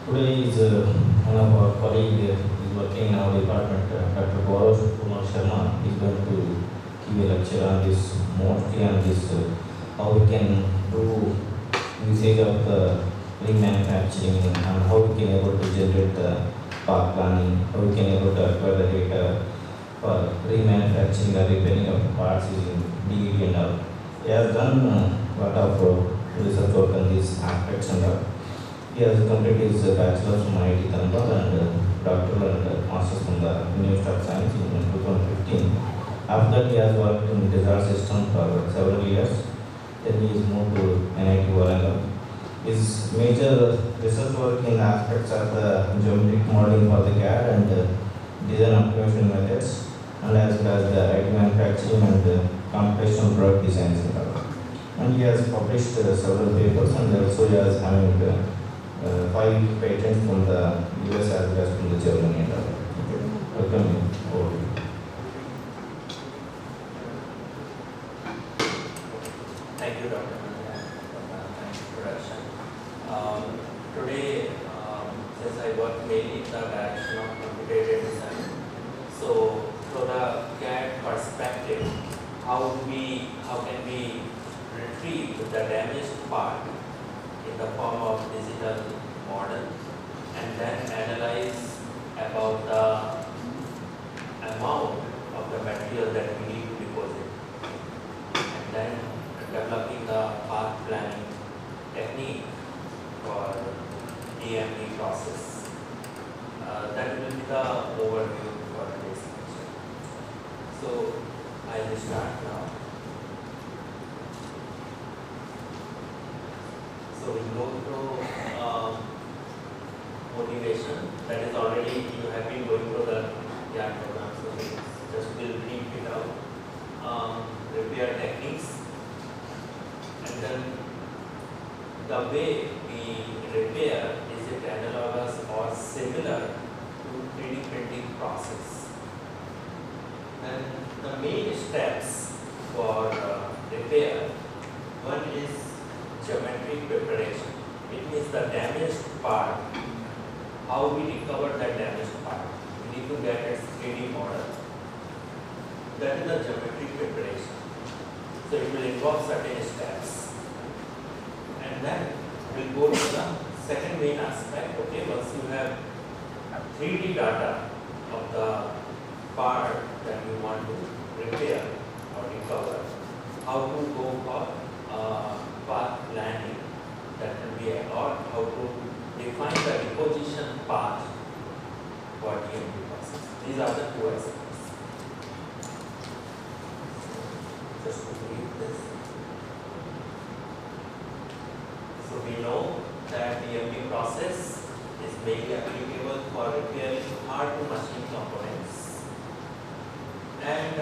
Today is one of our colleague is working in our department, Dr. Gaurav Kumar Sharma is going to give a lecture on this, mostly on this, how we can do usage of the remanufacturing and how we can able to generate the part planning, how we can able to acquire the data for remanufacturing or repairing of parts using DED and all. He has done a lot of research work on these aspects and all. He has completed his bachelor's from IIT Dhanbad and doctoral and master's from the University of Science in 2015. After that, he has worked in disaster system for several years. Then he is moved to NIT Warangal. His major research work in aspects of the geometric modeling for the CAD and design optimization methods, and as well as the additive manufacturing and computational product designs and all. And he has published several papers, and also he has having 5 patents from the US as well as from the Germany and all. Okay. Welcome. Over. Thank you, Dr. Mandan, for the nice introduction. Today, since I work mainly in the direction of computer design, so from the CAD perspective, how can we retrieve the damaged part in the form of digital model and then analyze about the amount of the material that we need to deposit, and then developing the path planning technique for DMP process. That will be the overview for today's lecture. So I will start now. So we go through motivation. That is already you have been going through the CAD program, so just will brief it out. Repair techniques, and then the way we repair, is it analogous or similar to 3D printing process. Then the main steps for repair, one is geometric preparation. It means the damaged part, how we recover that damaged part. We need to get its 3D model. That is the geometric preparation. So it will involve certain steps. And then we'll go to the second main aspect. Okay, once you have 3D data of the part that you want to repair or recover, how to go for path planning, that will be or how to define the deposition path for DMP process. These are the 2 aspects. Just to read this. So we know that DMP process is mainly applicable for repairing hard to machine components, and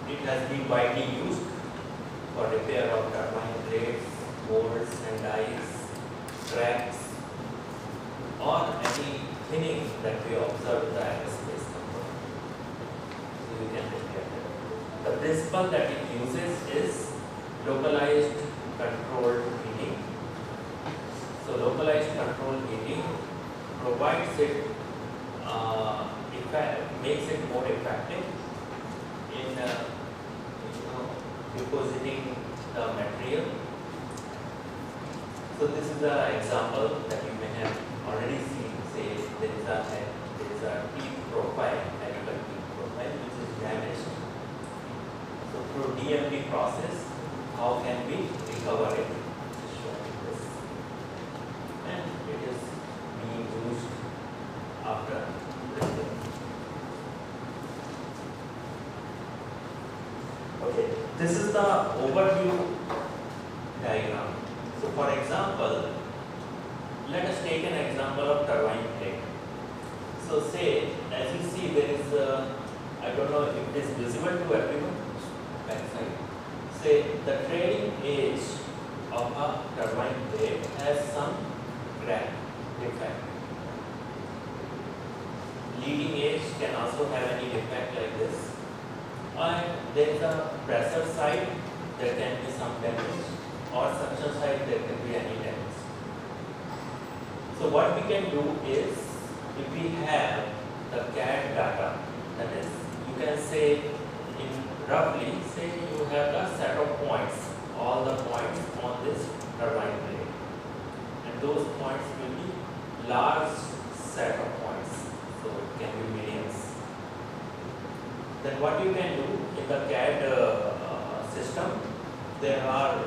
it has been widely used for repair of turbine blades, molds and dies, cracks, or any thinning that we observe in the aerospace component. So we can repair that. The principle that it uses is localized controlled heating. So localized controlled heating provides it, makes it more effective in depositing the material. So this is an example that you may have already seen. Say there is a teeth profile, helical teeth profile, which is damaged. So through DMP process, how can we recover it? Showing this, and it is being used after printing. Okay, this is the overview diagram. So for example, let us take an example of turbine blade. So say, as you see, there is I don't know if it is visible to everyone, backside. Say the trailing edge of a turbine blade has some crack defect. Leading edge can also have any defect like this. And there is a pressure side, there can be some damage, or suction side, there can be any damage. So what we can do is, if we have the CAD data, that is, you can say in roughly, say you have a set of points, all the points on this turbine blade, and those points will be large set of points, so it can be millions. Then what you can do in the CAD system, there are,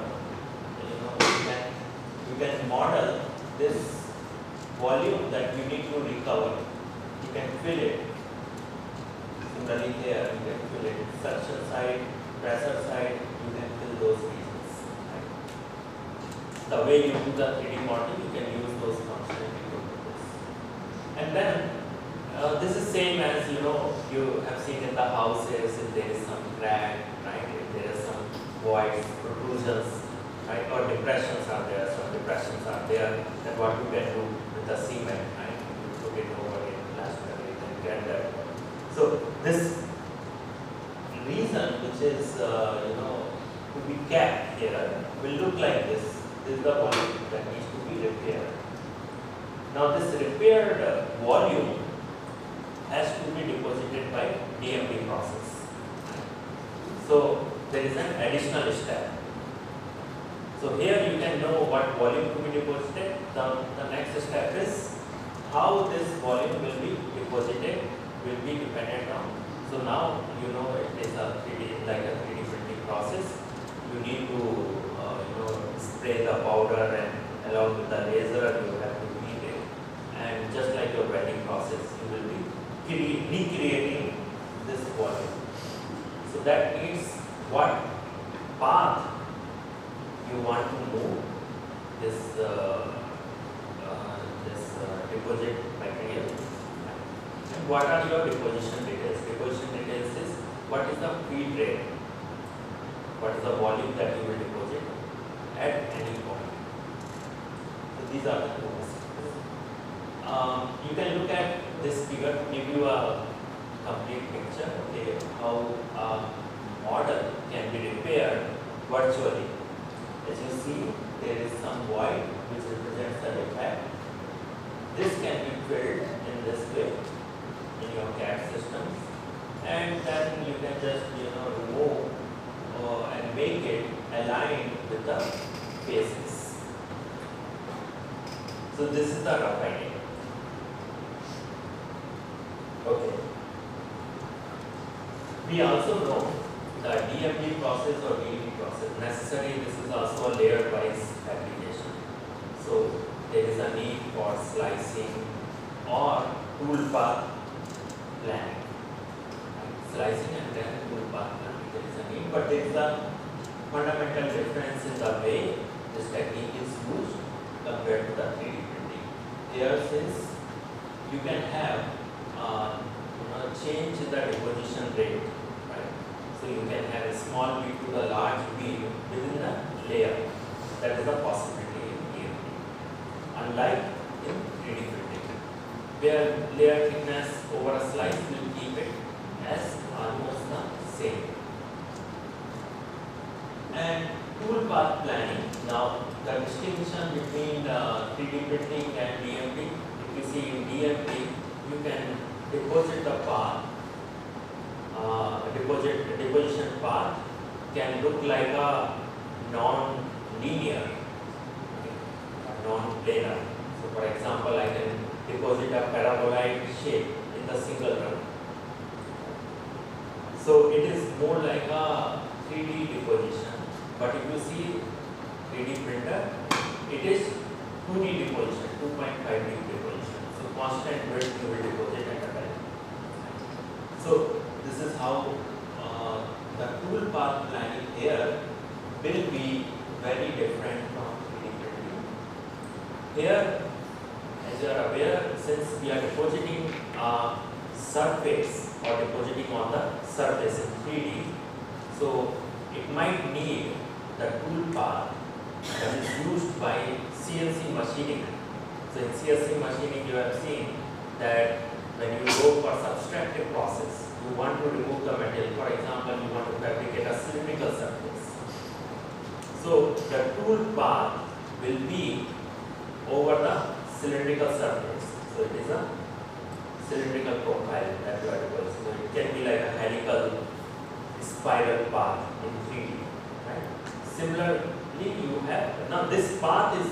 you can model this volume that you need to recover. You can fill it. Similarly here, you can fill it. Suction side, pressure side, you can fill those regions. Right? The way you do the 3D modeling, you can use those functionality to do this. And then this is same as you have seen in the houses. If there is some crack, right? If there is some voids, protrusions, right? Or depressions are there. Some depressions are there. Then what you can do with the cement, right? You put it over it, plaster it, and get that. So this reason, which is to be kept here, will look like this. This is the volume that needs to be repaired. Now this repaired volume has to be deposited by DMP process. So there is an additional step. So here you can know what volume to be deposited. The next step is how this volume will be deposited will be dependent on. So now it is a 3D, like a 3D printing process. You need to spray the powder, and along with the laser you have to heat it. And just like your welding process, you will be recreating this volume. So that means what path you want to move this deposit material, and what are your deposition details. Deposition details is what is the feed rate, what is the volume that you will deposit at any point. So these are the rules. You can look at this figure to give you a complete picture, okay, how a model can be repaired virtually. As you see, there is some void which represents the defect. This can be filled in this way in your CAD systems, and then you can just remove and make it aligned with the faces. So this is the rough idea. Okay. We also know the DMP process or DMP process. Necessarily, this is also a layered wise application. So there is a need for slicing or toolpath planning. Slicing and then toolpath planning. There is a need, but there is a fundamental difference in the way this technique is used compared to the 3D printing. Here, since you can have change in the deposition rate, right? So you can have a small bead to the large bead within the layer. That is a possibility in DMP. Unlike in 3D printing, where layer thickness over a slice will keep it as almost the same. And toolpath planning. Now the distinction between 3D printing and DMP. If you see in DMP, you can deposit the path. Deposition path can look like a non-linear, non-planar. So, for example, I can deposit a paraboloid shape in the single run. So it is more like a 3D deposition. But if you see 3D printer, it is 2D deposition, 2.5D deposition. So constant width you will deposit at a time. So this is how the toolpath planning here will be very different from 3D printing. Here, as you are aware, since we are depositing a surface or depositing on the surface in 3D, so it might need the toolpath that is used by CNC machining. So in CNC machining, you have seen that when you go for subtractive process, you want to remove the material. For example, you want to fabricate a cylindrical surface. So the tool path will be over the cylindrical surface. So it is a cylindrical profile that you are developing. So it can be like a helical spiral path in 3D. Right? Similarly, you have now this path is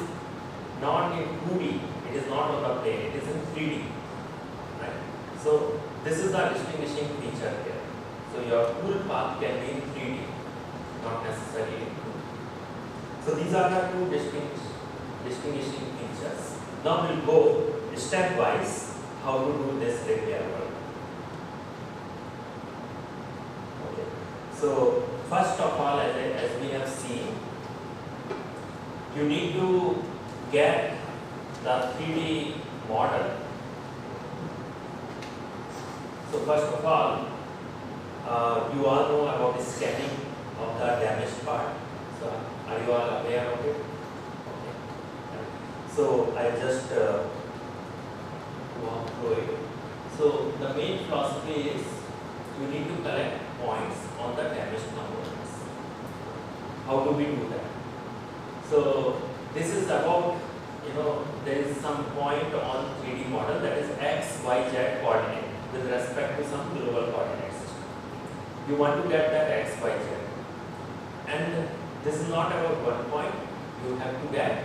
not in 2D. It is not on the plane. It is in 3D. Right? So this is the distinguishing feature here. So your tool path can be in 3D, not necessarily in 2D. So these are the two distinguishing features. Now we'll go stepwise how to do this repair work. Okay. So first of all, as we have seen, you need to get the 3D model. So first of all, you all know about the scanning of the damaged part. So are you all aware of it? Okay. So I just walk through it. So the main philosophy is you need to collect points on the damaged components. How do we do that? So this is about, there is some point on 3D model that is x, y, z coordinate with respect to some global coordinates. You want to get that x, y, z. And this is not about 1 point. You have to get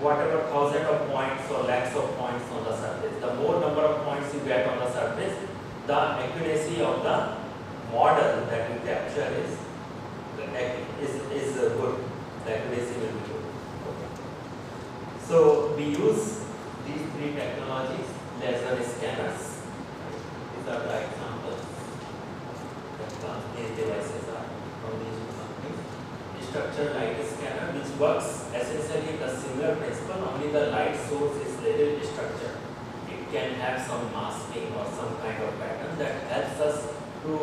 whatever thousand of points or lakhs of points on the surface. The more number of points you get on the surface, the accuracy of the model that you capture is good. The accuracy will be good. Okay. So we use these three technologies, laser scanners. These are the examples that these devices are from these two companies. Structured light scanner, which works essentially the similar principle, only the light source is little structured. It can have some masking or some kind of pattern that helps us to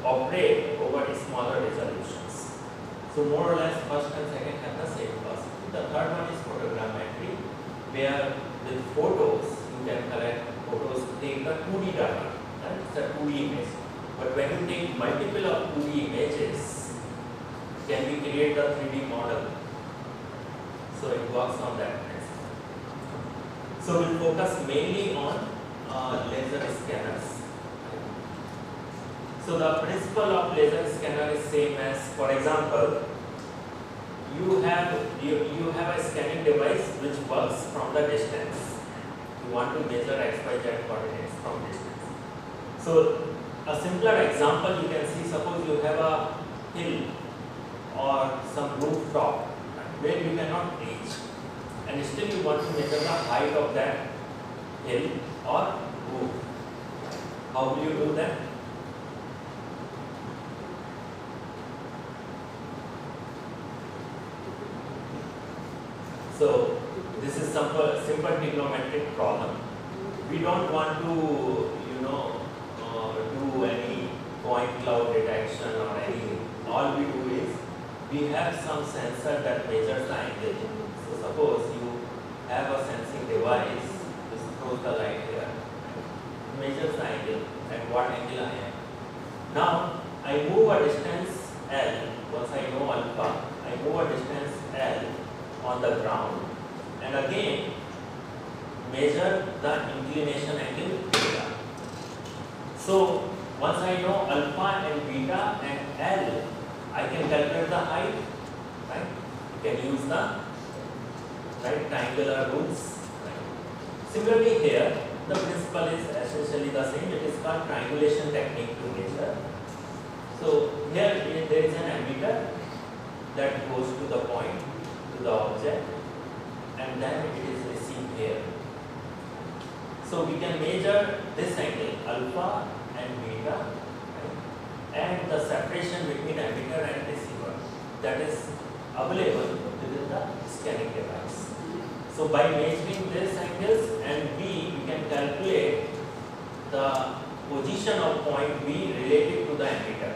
operate over smaller resolutions. So more or less first and second have the same philosophy. The third one is photogrammetry, where with photos you can collect photos, take the 2D data, and it's a 2D image. But when you take multiple of 2D images, can we create the 3D model? So it works on that principle. So we'll focus mainly on laser scanners. So the principle of laser scanner is same as, for example, you have a scanning device which works from the distance. You want to measure x, y, z coordinates from distance. So a simpler example you can see, suppose you have a hill or some rooftop where you cannot reach, and still you want to measure the height of that hill or roof. How will you do that? So this is simple trigonometric problem. We don't want to, do any point cloud detection or anything. All we do is we have some sensor that measures the angle. So suppose you have a sensing device which throws the light here, measures the angle, at what angle I am. Now I move a distance L. Once I know alpha, I move a distance L on the ground, and again measure the inclination angle beta. So once I know alpha and beta and L, I can calculate the height, right? You can use the triangular rules. Right? Similarly here, the principle is essentially the same. It is called triangulation technique to measure. So here there is an ammeter that goes to the point, to the object, and then it is received here. So we can measure this angle, alpha and beta, right? And the separation between ammeter and receiver that is available within the scanning device. So by measuring these angles and B, we can calculate the position of point B relative to the ammeter.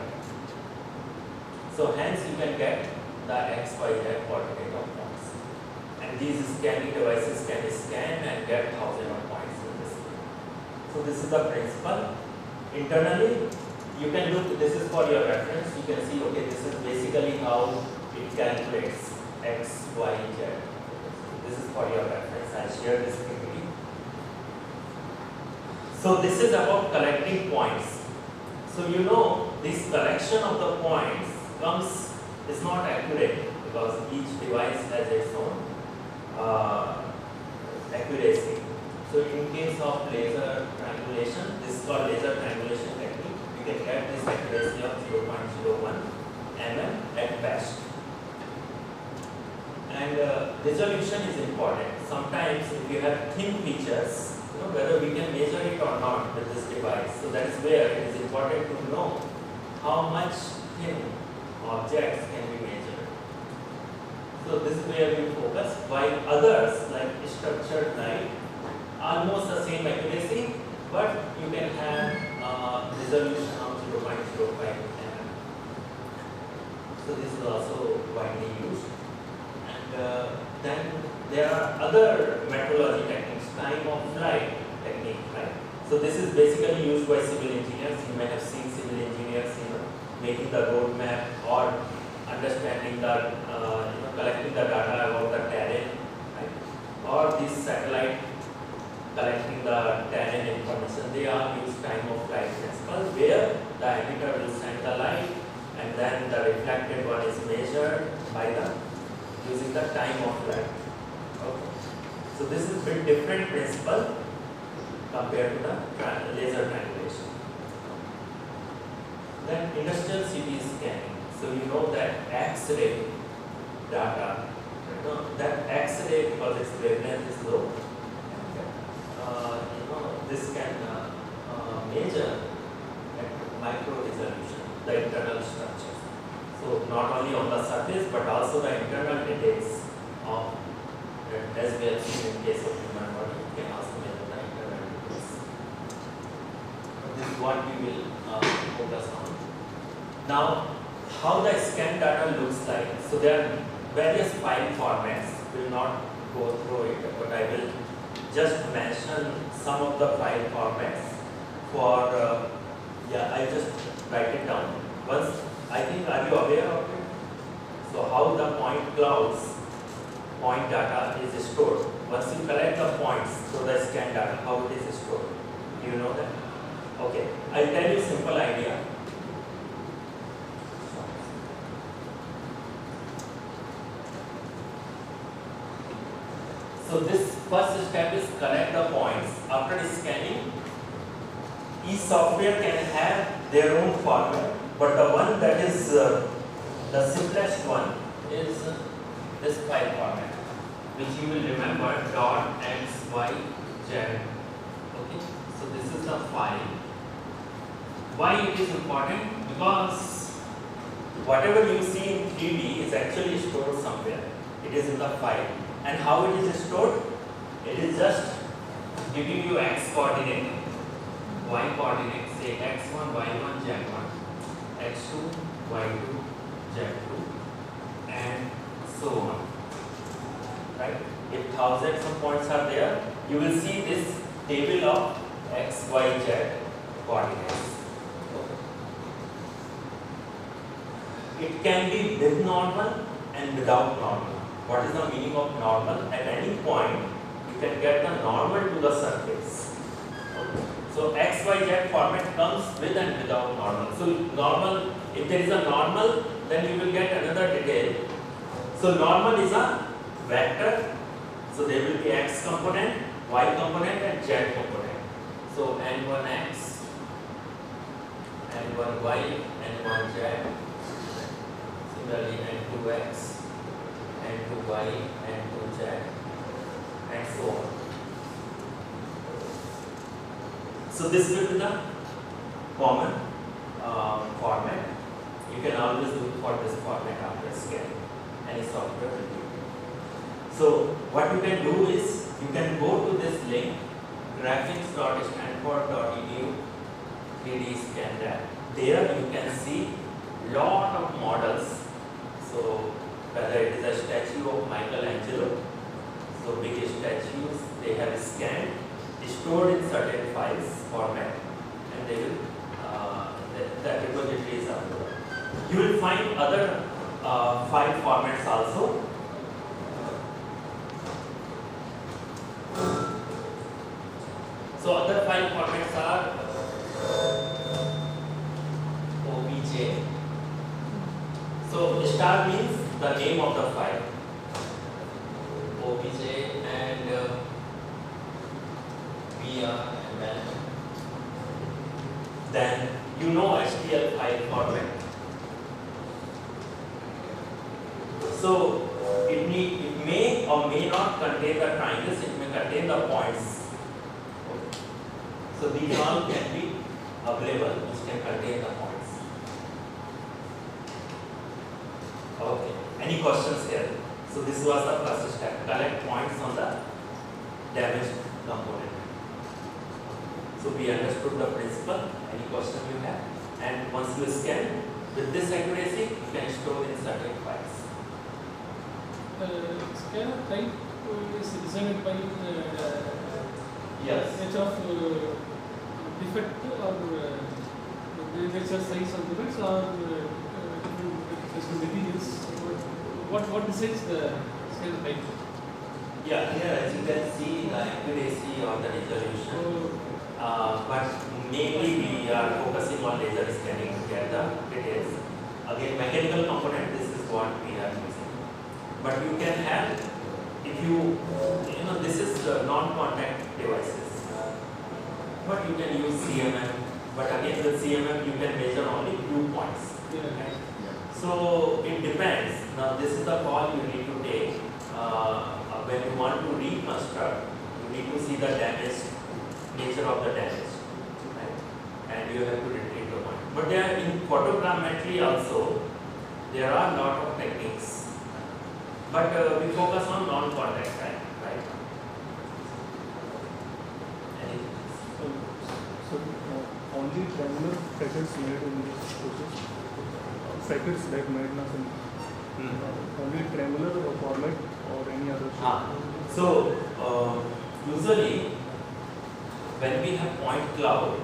So hence you can get the x, y, z coordinate of points. And these scanning devices can scan and get thousands of points in this way. So this is the principle. Internally, you can look, this is for your reference, you can see, okay, this is basically how it calculates x, y, z. This is for your reference. I'll share this quickly. So this is about collecting points. So you know this collection of the points is not accurate because each device has its own accuracy. So in case of laser triangulation, this is called laser triangulation technique. You can get this accuracy of 0.01 mm at best. And resolution is important. Sometimes if you have thin features, you know whether we can measure it or not with this device. So that is where it is important to know how much thin objects can be measured. So this is where we focus. While others like structured light, almost the same accuracy, but you can have resolution of 0.05 mm. So this is also widely used. And then there are other metrology techniques, time of flight technique, right? So this is basically used by civil engineers. You may have seen civil engineers, making the road map or understanding the, collecting the data about the terrain, right? Or this satellite collecting the terrain information. They all use time of flight principle, where the emitter will send the light, and then the reflected one is measured by using the time of flight. Okay. So this is a bit different principle compared to the laser triangulation. Then industrial CT scanning. So you know that X-ray data, that X-ray, because its wavelength is low, this can measure at micro resolution the internal structure. So not only on the surface but also the internal details of, as we have seen in case of human body, you can also measure the internal details. This is what we will focus on. Now, how the scan data looks like. So there are various file formats. We will not go through it, but I will just mention some of the file formats for, I just write it down. Once, I think, are you aware of it? So how the point clouds, point data is stored. Once you collect the points, so the scan data, how it is stored. Do you know that? Okay, I'll tell you a simple idea. So this first step is collect the points. After scanning, each software can have their own format, but the one that is the simplest one is this file format, which you will remember .xyz. Okay, so this is the file. Why it is important? Because whatever you see in 3D is actually stored somewhere. It is in the file. And how it is stored? It is just giving you x coordinate, y coordinate, say x1, y1, z1, x2, y2, z2, and so on. Right? If thousands of points are there, you will see this table of x, y, z coordinates. It can be with normal and without normal. What is the meaning of normal? At any point, you can get the normal to the surface. Okay. So x, y, z format comes with and without normal. So normal, if there is a normal, then you will get another detail. So normal is a vector. So there will be x component, y component, and z component. So n1x, n1y, n1z. Similarly, n2x, n2y, n2z, and so on. So this will be the common format. You can always look for this format after scanning. Any software will do. So what you can do is you can go to this link graphics.stanford.edu 3D scan lab. There you can see lot of models. So whether it is a statue of Michelangelo, so big statues, they have scanned, stored in certain files format, and they will the repository is available. You will find other file formats also. So other file formats are OBJ. So star means the name of the file. OBJ and VRML. Then you know HTML file format. So it may or may not contain the triangles, it may contain the points. Okay. So these all can be available, which can contain the points. Okay. Any questions here? So this was the first step. Collect points on the damaged component. So we understood the principle. Any question you have? And once you scan, with this accuracy, you can store in certain files. Scanner type is designed by Yes. nature of defect or the nature size of defects or different materials. What decides the scanner type? Yeah, here as you can see the accuracy or the resolution. But mainly we are focusing on laser scanning to get the details. Again, mechanical component, this is what we are using. But you can have, if you know, this is non-contact devices. But you can use CMM. But again, with CMM, you can measure only few points. Yeah. So it depends. Now, this is the call you need to take. When you want to reconstruct, you need to see the damage, nature of the damage, right? And you have to retrieve the point. But there in photogrammetry also, there are a lot of techniques. But we focus on non-contact time, right? So only triangular packets made in this process, packets that made nothing. Only triangular format or any other shape. So usually when we have point cloud,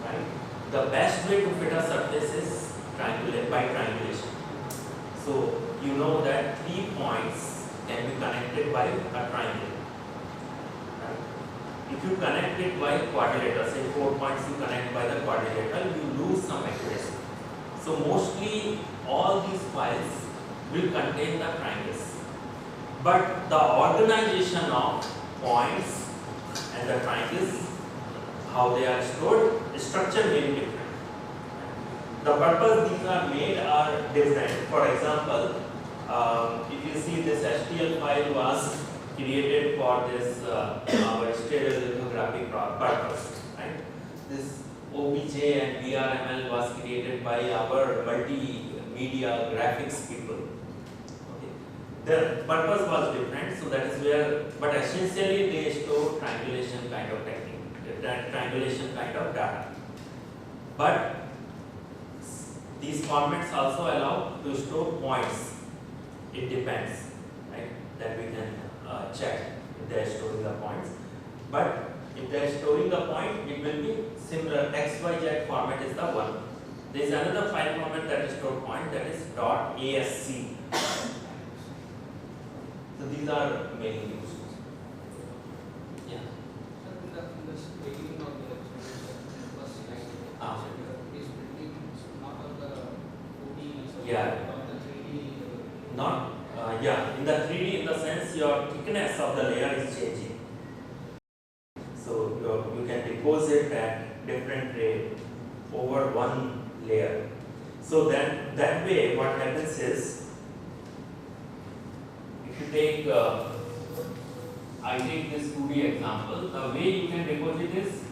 right, the best way to fit a surface is by triangulation. So you know that 3 points can be connected by a triangle. Right? If you connect it by quadrilateral, say 4 points you connect by the quadrilateral, you lose some accuracy. So mostly all these files will contain the triangles. But the organization of points and the triangles, how they are stored, structure may be different. The purpose these are made are different. For example, if you see this HTML file was created for this our stereolithographic purpose, right? This OBJ and VRML was created by our multimedia graphics people. Okay. The purpose was different, so that is where, but essentially they store triangulation kind of technique, triangulation kind of data. But these formats also allow to store points. It depends, right? That we can check if they are storing the points. But if they are storing the point, it will be similar. XYZ format is the one. There is another file format that is store point, that is .asc. So these are mainly used. Yeah. In the beginning of the first slide, is printing not on the 4D, so Yeah. on the 3D. Not, in the 3D, in the sense your thickness of the layer is changing. So you can deposit at different rate over one layer. So then that way what happens is, if you take, I take this 2D example, the way you can deposit is,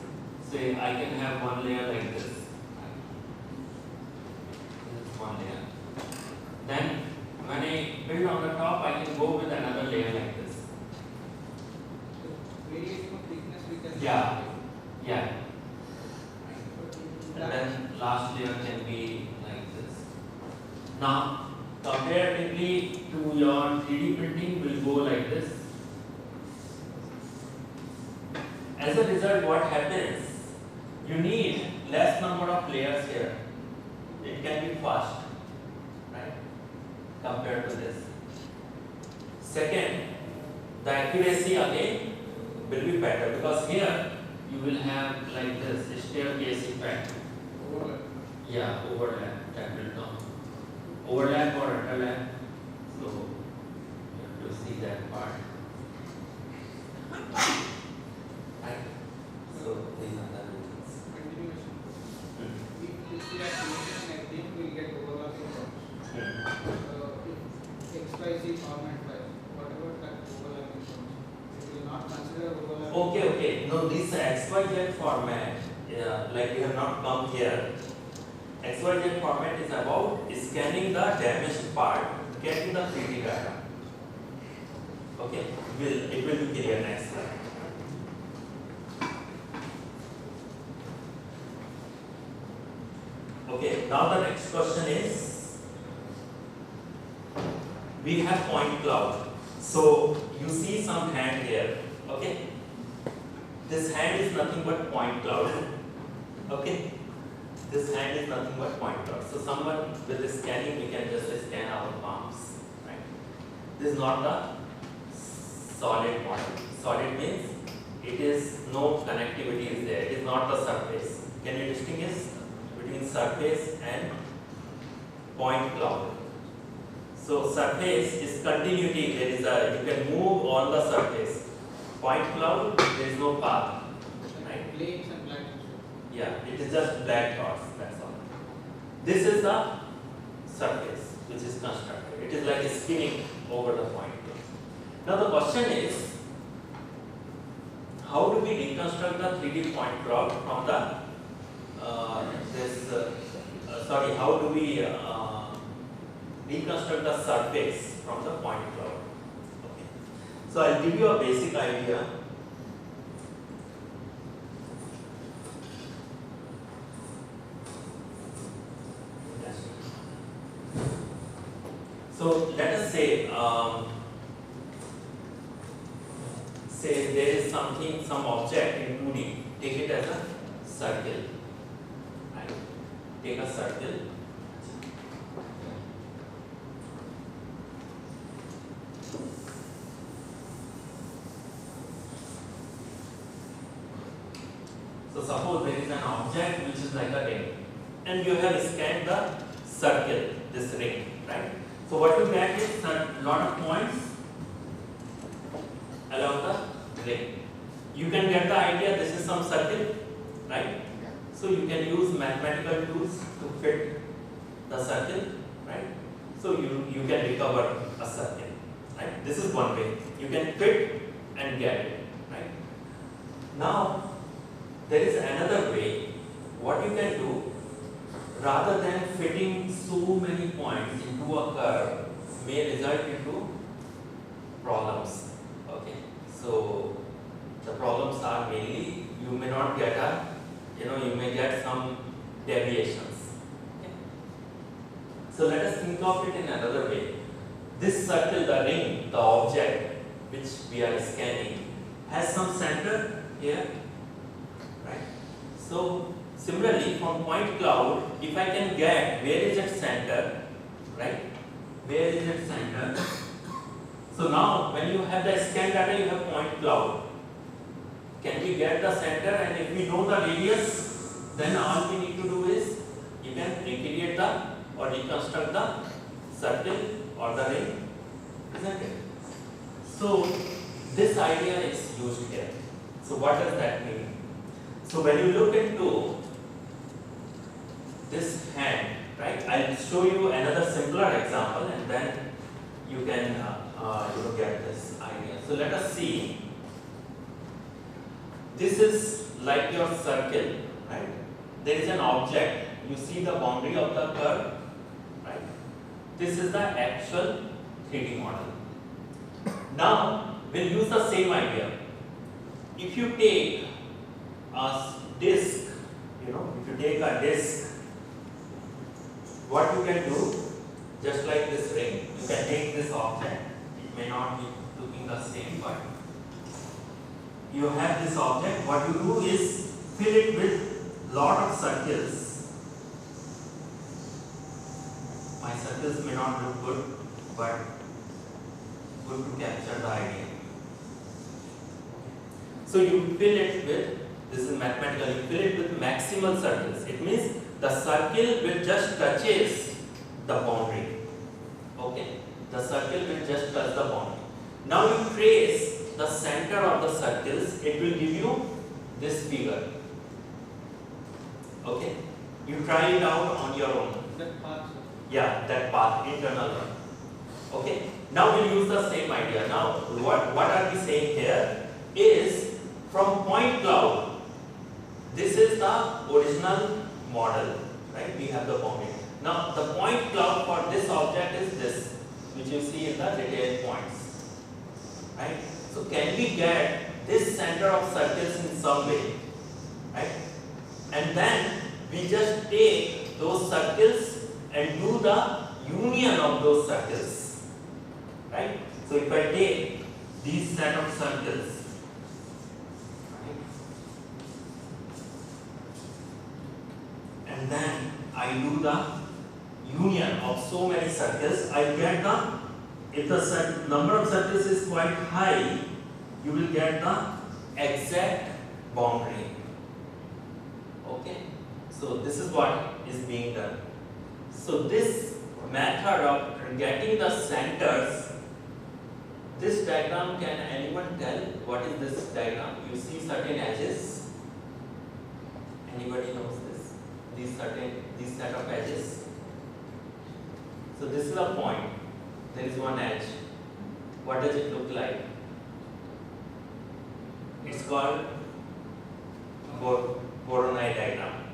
say I can have one layer like this. This is one layer. Then when I build on the top, I can go with another layer like this. Variation of thickness we can. Yeah. Yeah. And then last layer can be like this. Now, comparatively to your 3D printing will go like this. As a result, what happens? You need less number of layers here. It can be fast, right? Compared to this. Second, the accuracy again will be better, because here you will have like this staircase effect. Overlap. Yeah, overlap, that will come. Overlap or underlap. So you have to see that part. Right? So these are the routines. Continuation. Hmm. If we are finishing everything, we get overlapping terms. If XYZ format file, whatever that overlapping terms, it will not consider overlapping. Okay. No, this XYZ format, like we have not come here. XYZ format is about scanning the damaged part, getting the 3D data. Okay, it will be clear next slide. Okay, now the next question is, we have point cloud. So you see some hand here. Okay, this hand is nothing but point cloud. Okay, this hand is nothing but point cloud. So someone with the scanning, we can just scan our palms. Right? This is not the solid model. Solid means it is no connectivity is there. It is not the surface. Can you distinguish between surface and point cloud? So surface is continuity. There is you can move on the surface. Point cloud, there is no path. Right? Planes and plateaus. Yeah, it is just black dots. That's all. This is the surface which is constructed. It is like spinning over the point. Now the question is, how do we deconstruct the 3D point cloud from the how do we deconstruct the surface from the point cloud? Okay. So I'll give you a basic idea. So let us say, there is some object in 2D. Take it as a circle. Right? Take a circle. So suppose there is an object which is like a ring, and you have scanned the circle, this ring, right? So what you get is a lot of points along the ring. You can get the idea, this is some circle, right? So you can use mathematical tools to fit the circle, right? So you can recover a circle, right? This is one way. You can fit and get it, right? Now, there is another way. What you can do, rather than fitting so many points into a curve, may result into problems. Okay, so the problems are mainly you may not get you may get some deviations. Okay. So let us think of it in another way. This circle, the ring, the object which we are scanning, has some center here, right? So similarly, from point cloud, if I can get where is its center, right? Where is its center? So now, when you have the scan data, you have point cloud. Can we get the center? And if we know the radius, then all we need to do is you can recreate or reconstruct the circle or the ring, isn't it? So this idea is used here. So what does that mean? So when you look into this hand, right? I'll show you another simpler example, and then you can get this idea. So let us see. This is like your circle, right? There is an object. You see the boundary of the curve, right? This is the actual 3D model. Now we'll use the same idea. If you take a disc, if you take a disc, what you can do, just like this ring, you can take this object. It may not be looking the same, but you have this object. What you do is fill it with lot of circles. My circles may not look good, but good to capture the idea. So you fill it with This is mathematical. You fill it with maximal circles. It means the circle will just touches the boundary. Okay, the circle will just touch the boundary. Now you trace the center of the circles. It will give you this figure. Okay, you try it out on your own. That path. Yeah, that path, internal one. Okay, now we'll use the same idea. Now, what are we saying here is from point cloud, this is the original model, right? We have the boundary. Now, the point cloud for this object is this, which you see in the detailed points, right? So, can we get this center of circles in some way, right? And then we just take those circles and do the union of those circles, right? So if I take these set of circles, right, and then I do the union of so many circles, I get the, if the number of circles is quite high, you will get the exact boundary. Okay, so this is what is being done. So this method of getting the centers, this diagram, can anyone tell what is this diagram? You see certain edges. Anybody knows this? These set of edges. So this is a point. There is one edge. What does it look like? It's called Voronoi diagram.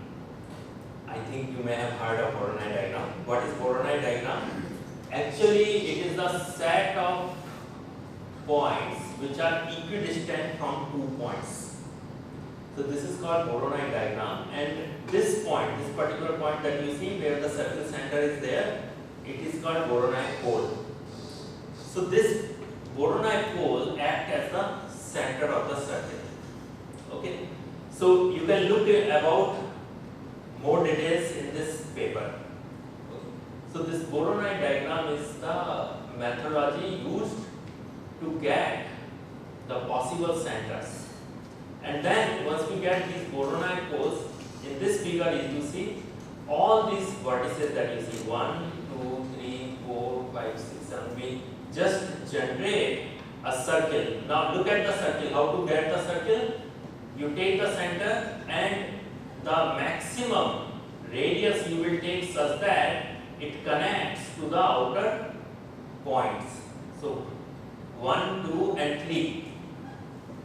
I think you may have heard of Voronoi diagram. What is Voronoi diagram? Actually, it is the set of points which are equidistant from 2 points. So this is called Voronoi diagram, and this point, this particular point that you see where the circle center is there, it is called Voronoi pole. So this Voronoi pole acts as the center of the circle. Okay. So you can look about more details in this paper. Okay. So this Voronoi diagram is the methodology used to get the possible centers. And then once we get these Voronoi poles, in this figure you see all these vertices that you see, 1, 2, 3, 4, 5, 6, 7, we just generate a circle. Now look at the circle. How to get the circle? You take the center and the maximum radius you will take such that it connects to the outer points. So 1, 2 and 3.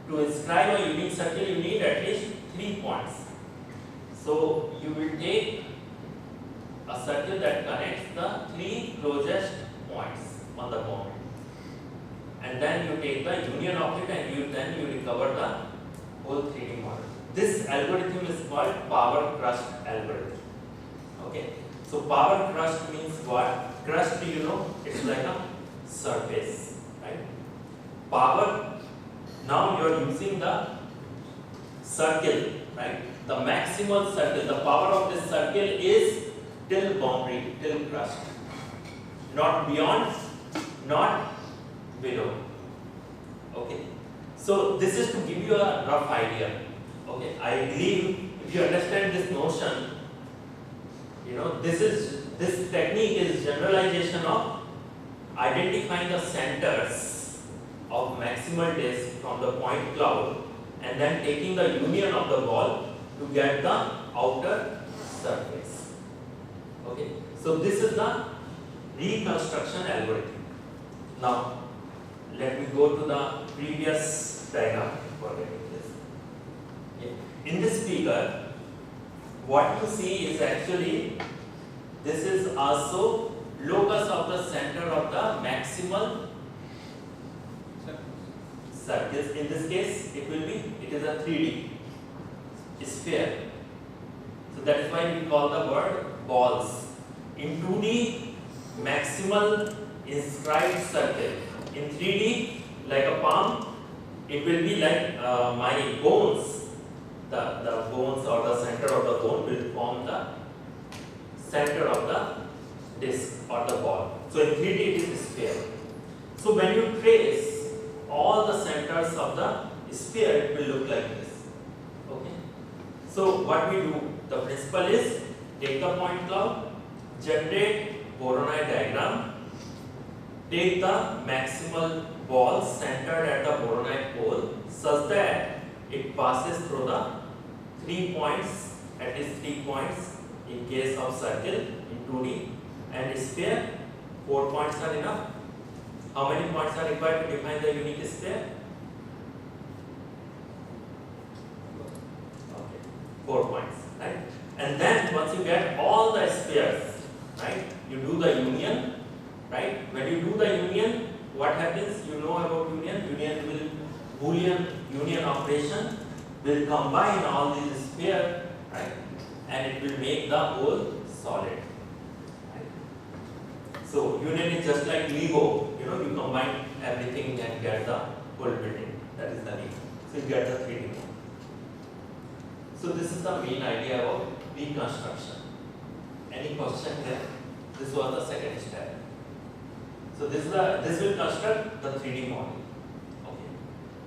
To inscribe a unique circle you need at least 3 points. So you will take a circle that connects the 3 closest points on the boundary. And then you take the union of it and then you recover the whole 3D model. This algorithm is called power crust algorithm. Okay. So power crust means what? Crust, you know, it's like a surface, right? Power, now you are using the circle, right? The maximal circle, the power of this circle is till boundary, till crust. Not beyond, not below. Okay. So this is to give you a rough idea. Okay. I believe if you understand this notion, you know, this technique is generalization of identifying the centers of maximal disk from the point cloud and then taking the union of the ball to get the outer surface. Okay. So this is the reconstruction algorithm. Now let me go to the previous diagram for getting this. Yeah. In this figure, what you see is actually, this is also locus of the center of the maximal circles. In this case, it is a 3D sphere. So that is why we call the word balls. In 2D, maximal inscribed circle. In 3D, like a palm, it will be like my bones. The bones or the center of the bone will form the center of the disc or the ball. So in 3D it is sphere. So when you trace all the centers of the sphere, it will look like this. Okay. So what we do, the principle is take the point cloud, generate Voronoi diagram, take the maximal ball centered at the Voronoi pole such that it passes through the 3 points, at least 3 points in case of circle in 2D, and sphere 4 points are enough. How many points are required to define the unique sphere? Okay, 4 points, right? And then once you get all the spheres, right, you do the union, right? When you do the union, what happens? You know about union. Union will Boolean union operation will combine all these spheres, right? And it will make the whole solid. Right? So union is just like Lego. You know, you combine everything and get the whole building. That is the name. So you get the 3D. So this is the main idea about reconstruction. Any question there? This was the second step. So this will construct the 3D model. Okay.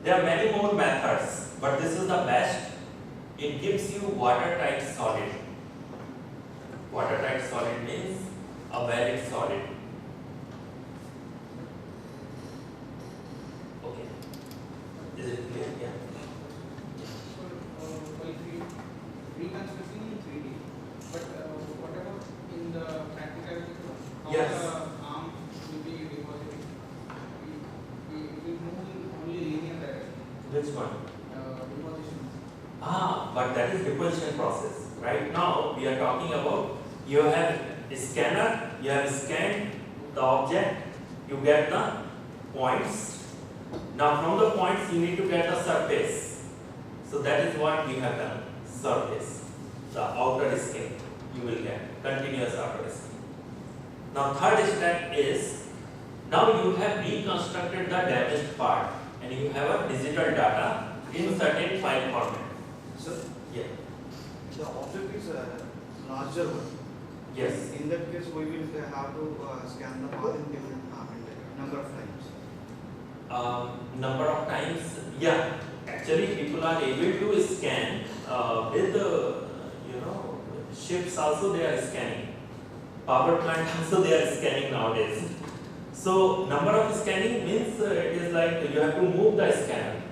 There are many more methods, but this is the best. It gives you watertight solid. Watertight solid means a valid solid. Okay. Is it clear? Yeah. So, by reconstructing in 3D, but what about in the practicality? How Yes. the arm will be deposited? We will move in only linear direction. Which one? Deposition. But that is deposition process. Right now we are talking about you have a scanner, you have scanned the object, you get the points. Now from the points you need to get the surface. So that is what we have done. Surface, the outer skin you will get, continuous outer skin. Now third step is, now you have reconstructed the damaged part and you have a digital data in certain file format. So, Yeah. the object is a larger one. Yes. In that case, we will have to scan the path in different number of times. Number of times, yeah. Actually, people are able to scan with ships also they are scanning. Power plant also they are scanning nowadays. So number of scanning means it is like you have to move the scanner.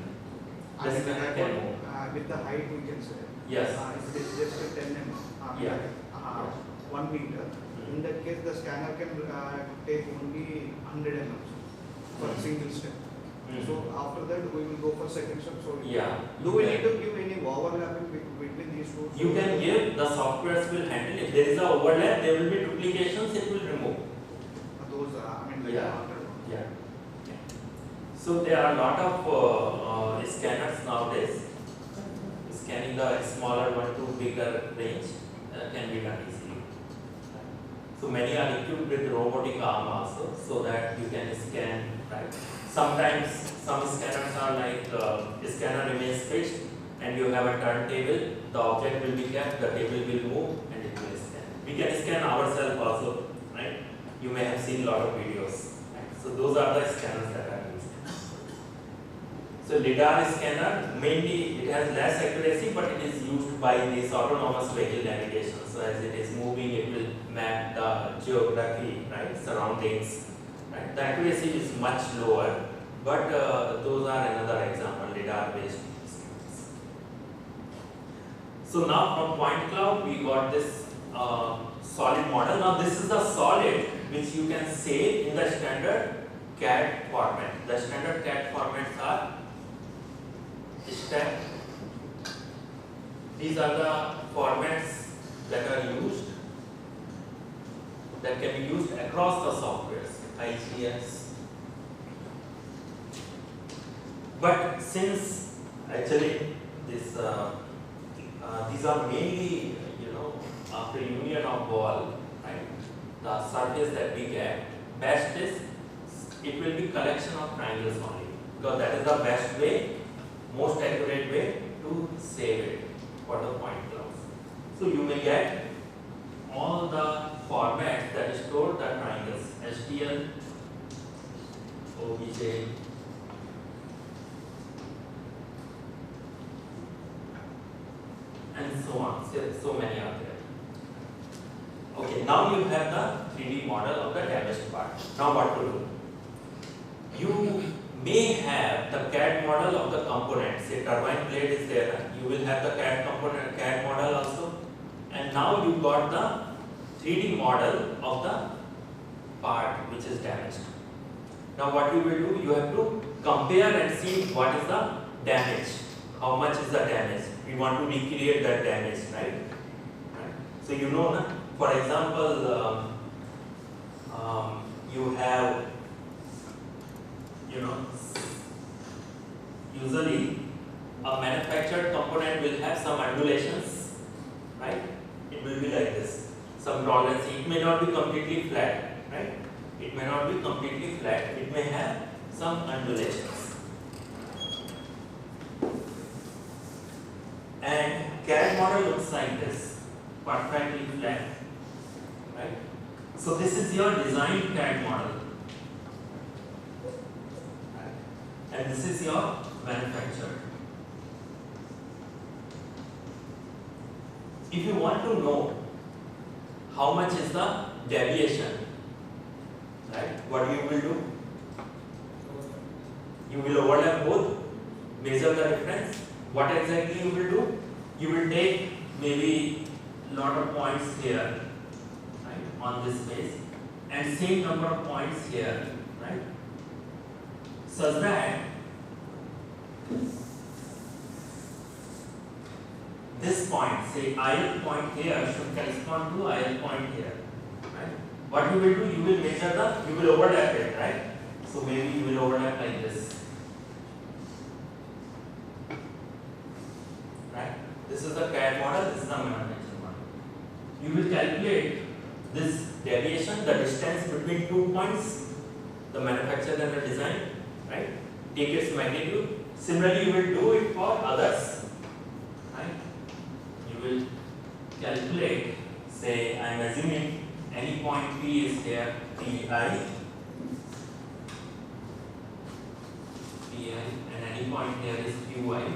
The And scanner can move. with the height, we can say. Yes. If it is just a 10 mm, Yeah. 1 meter. In that case, the scanner can take only 100 mm for a single step. So after that, we will go for second step. So Yeah. do we need to give any overlapping between these two? You can give, the softwares will handle. If there is a overlap, there will be duplications, it will remove. Those, Yeah. Yeah. So there are a lot of scanners nowadays. Scanning the smaller one to bigger range can be done easily. So many are equipped with robotic arm also, so that you can scan. Right. Sometimes some scanners are like scanner remains fixed, and you have a turntable. The object will be kept, the table will move, and it will scan. We can scan ourselves also, right? You may have seen a lot of videos. Right? So those are the scanners that are used. So lidar scanner, mainly it has less accuracy, but it is used by this autonomous vehicle navigation. So as it is moving, it will map the geography, right, surroundings. Right? The accuracy is much lower, but those are another example, lidar based scanners. So now from point cloud we got this solid model. Now this is the solid which you can save in the standard CAD format. The standard CAD formats are step. These are the formats that are used, that can be used across the softwares, IGS. But since actually this these are mainly after union of ball, right? The surface that we get, best is it will be collection of triangles only, because that is the best way, most accurate way to save it for the point clouds. So you may get all the formats that store the triangles, STL, OBJ, and so on. So many are there. Okay, now you have the 3D model of the damaged part. Now what to do? You may have the CAD model of the component. Say turbine blade is there. You will have the CAD model also. And now you got the 3D model of the part which is damaged. Now what you will do? You have to compare and see what is the damage. How much is the damage? We want to recreate that damage, right? So you know, na? For example, you have, usually a manufactured component will have some undulations, right? It will be like this, some tolerance. It may not be completely flat, right? It may not be completely flat. It may have some undulations. And CAD model looks like this, perfectly flat, right? So this is your design CAD model, and this is your manufactured. If you want to know how much is the deviation, right, what you will do? You will overlap both, measure the difference. What exactly you will do? You will take maybe lot of points here, right, on this face, and same number of points here, right, such that this point, say IL point here, should correspond to IL point here, right? What you will do? You will measure you will overlap it, right? So maybe you will overlap like this. This is the CAD model, this is the manufacturing model. You will calculate this deviation, the distance between 2 points, the manufacturer and the design, right? Take its magnitude. Similarly, you will do it for others, right? You will calculate, say, I am assuming any point P is here, PI, and any point here is QI.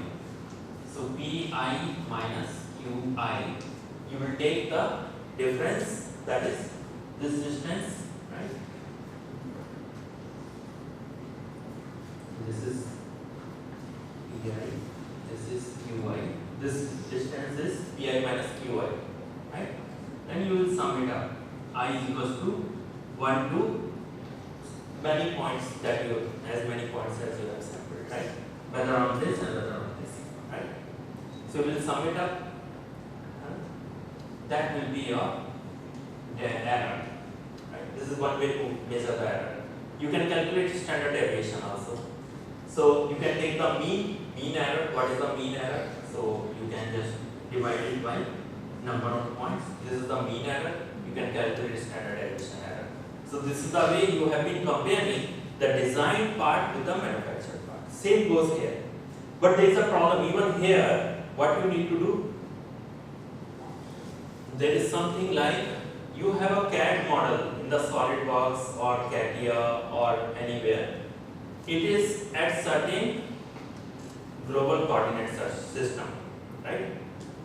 So Pi minus Qi, you will take the difference, that is this distance, right? This is Pi, this is Qi, this distance is Pi minus Qi, right? Then you will sum it up. I is equals to 1 to many points that you, as many points as you have sampled, right? Whether on this and whether on this, right? So we will sum it up. That will be your error. Right? This is one way to measure the error. You can calculate standard deviation also. So you can take the mean error. What is the mean error? So you can just divide it by number of points. This is the mean error. You can calculate standard deviation error. So this is the way you have been comparing the design part with the manufactured part. Same goes here. But there is a problem even here. What you need to do? There is something like you have a CAD model in the SolidWorks or CATIA or anywhere. It is at certain global coordinate system, right?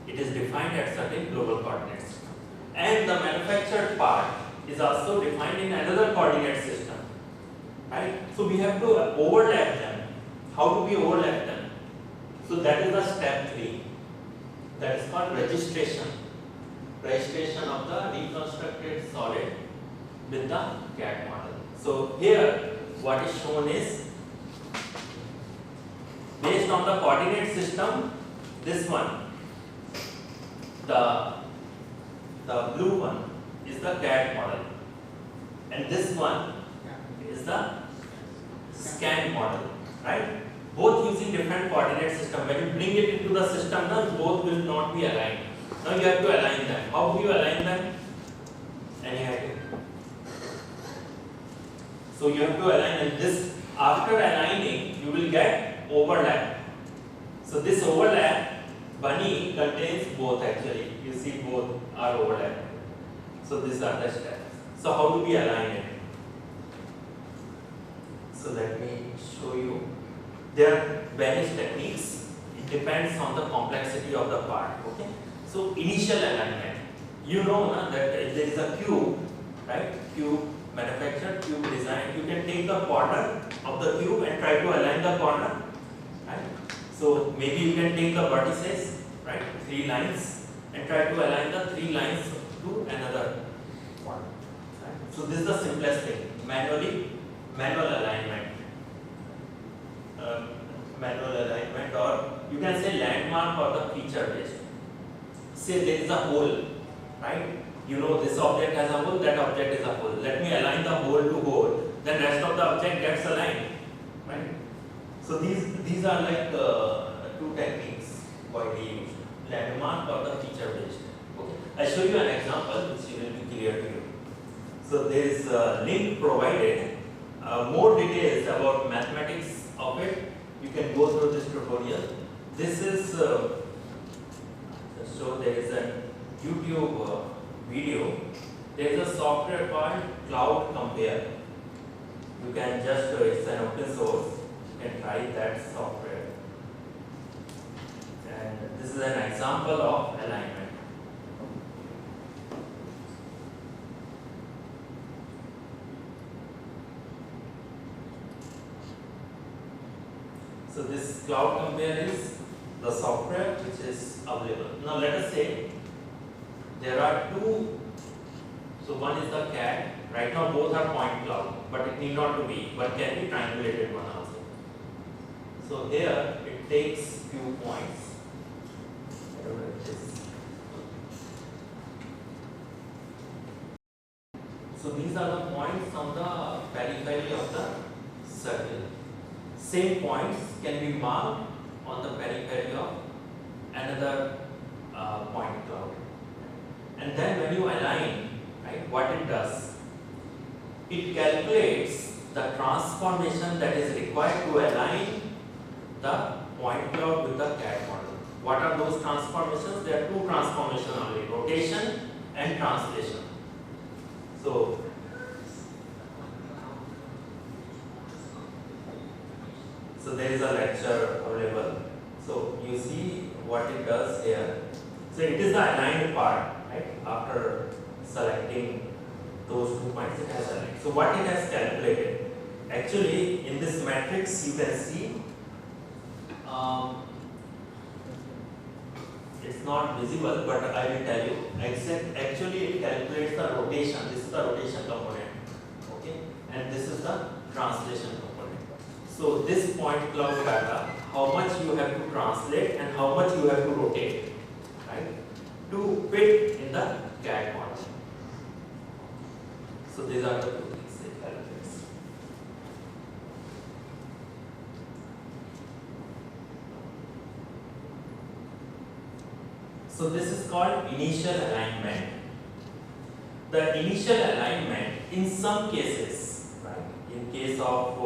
It is defined at certain global coordinate system. And the manufactured part is also defined in another coordinate system, right? So we have to overlap them. How do we overlap them? So that is the step 3. That is called registration. Registration of the reconstructed solid with the CAD model. So here what is shown is based on the coordinate system, this one, the blue one is the CAD model, and this one is the scan model, right? Both using different coordinate system. When you bring it into the system, now both will not be aligned. Now you have to align them. How do you align them? Any idea? So you have to align, and this, after aligning, you will get overlap. So this overlap, bunny contains both actually. You see both are overlapping. So these are the steps. So how do we align it? So let me show you. There are various techniques. It depends on the complexity of the part. Okay. So initial alignment. You know that if there is a cube, right? Cube manufactured, cube design. You can take the corner of the cube and try to align the corner, right? So maybe you can take the vertices, right? 3 lines, and try to align the 3 lines to another one. Right? So this is the simplest thing. Manual alignment. Manual alignment, or you can say landmark or the feature based. Say there is a hole, right? You know this object has a hole, that object is a hole. Let me align the hole to hole, then rest of the object gets aligned, right? So these are like 2 techniques widely used, landmark or the feature based. Okay. I'll show you an example which will be clear to you. So there is a link provided. More details about mathematics of it, you can go through this tutorial. This is so there is a YouTube video. There is a software called Cloud Compare. You can just it's an open source. You can try that software. And this is an example of alignment. So this Cloud Compare is the software which is available. Now let us say there are 2. So one is the CAD. Right now both are point cloud, but it need not to be. One can be triangulated one also. So here it takes few points. Whatever it is. So these are the points on the periphery of the circle. Same points can be marked on the periphery of another point cloud. And then when you align, right, what it does, it calculates the transformation that is required to align the point cloud with the CAD model. What are those transformations? There are 2 transformations only, rotation and translation. So there is a lecture available. So you see what it does here. So it is the aligned part, right? After selecting those 2 points, it has aligned. So what it has calculated, actually in this matrix you can see, it's not visible, but I will tell you. Actually it calculates the rotation. This is the rotation component, okay, and this is the translation component. So this point cloud data, how much you have to translate and how much you have to rotate, right, to fit in the CAD model. So these are the 2 things it calculates. So this is called initial alignment. The initial alignment in some cases, right, in case of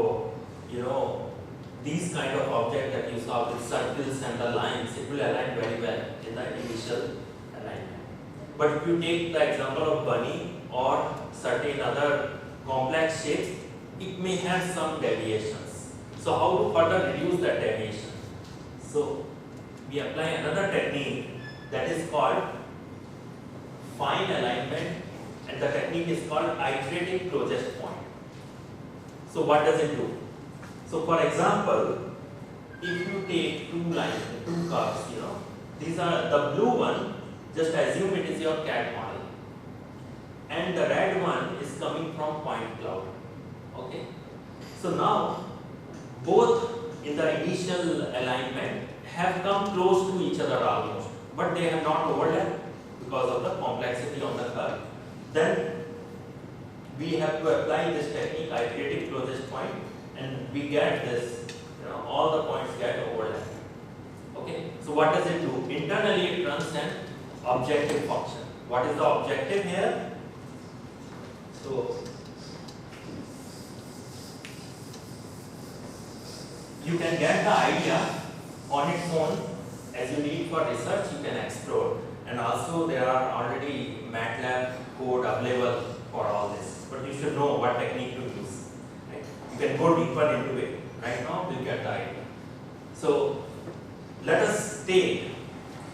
these kind of object that you saw with circles and the lines, it will align very well in the initial alignment. But if you take the example of bunny or certain other complex shapes, it may have some deviations. So how to further reduce that deviation? So we apply another technique that is called fine alignment, and the technique is called iterative closest point. So what does it do? So for example, if you take 2 lines, 2 curves, these are the blue one, just assume it is your CAD model, and the red one is coming from point cloud. Okay. So now both in the initial alignment have come close to each other almost, but they have not overlapped because of the complexity on the curve. Then we have to apply this technique, iterative closest point, and we get this, all the points get overlapped. Okay, so what does it do? Internally it runs an objective function. What is the objective here? So you can get the idea on its own. As you need for research, you can explore, and also there are already MATLAB code available for all this, but you should know what technique to use. Right? You can go deeper into it. Right now we'll get the idea. So let us take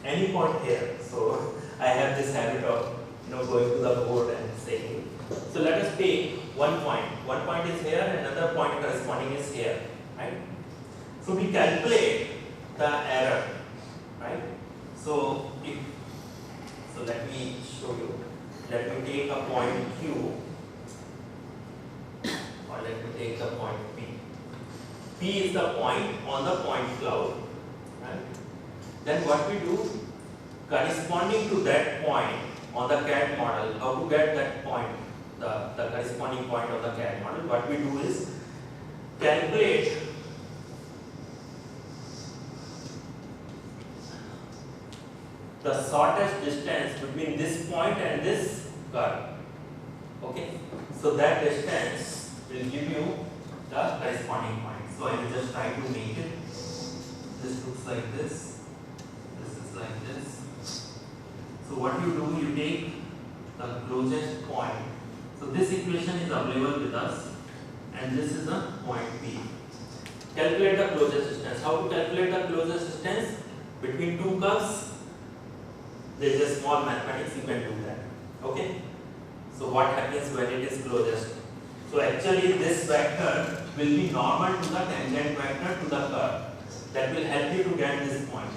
any point here. So I have this habit of going to the board and saying. So let us take one point. One point is here, another point corresponding is here, right? So we calculate the error, right? So let me show you. Let me take a point Q, or let me take the point P. P is the point on the point cloud, right? Then what we do, corresponding to that point on the CAD model, how to get that point, the corresponding point of the CAD model, what we do is calculate the shortest distance between this point and this curve. Okay, so that distance will give you the corresponding point. So I will just try to make it. This looks like this. This is like this. So what you do, you take the closest point. So this equation is available with us, and this is the point P. Calculate the closest distance. How to calculate the closest distance between two curves? There is a small mathematics, you can do that. Okay. So what happens when it is closest? So actually this vector will be normal to the tangent vector to the curve. That will help you to get this point.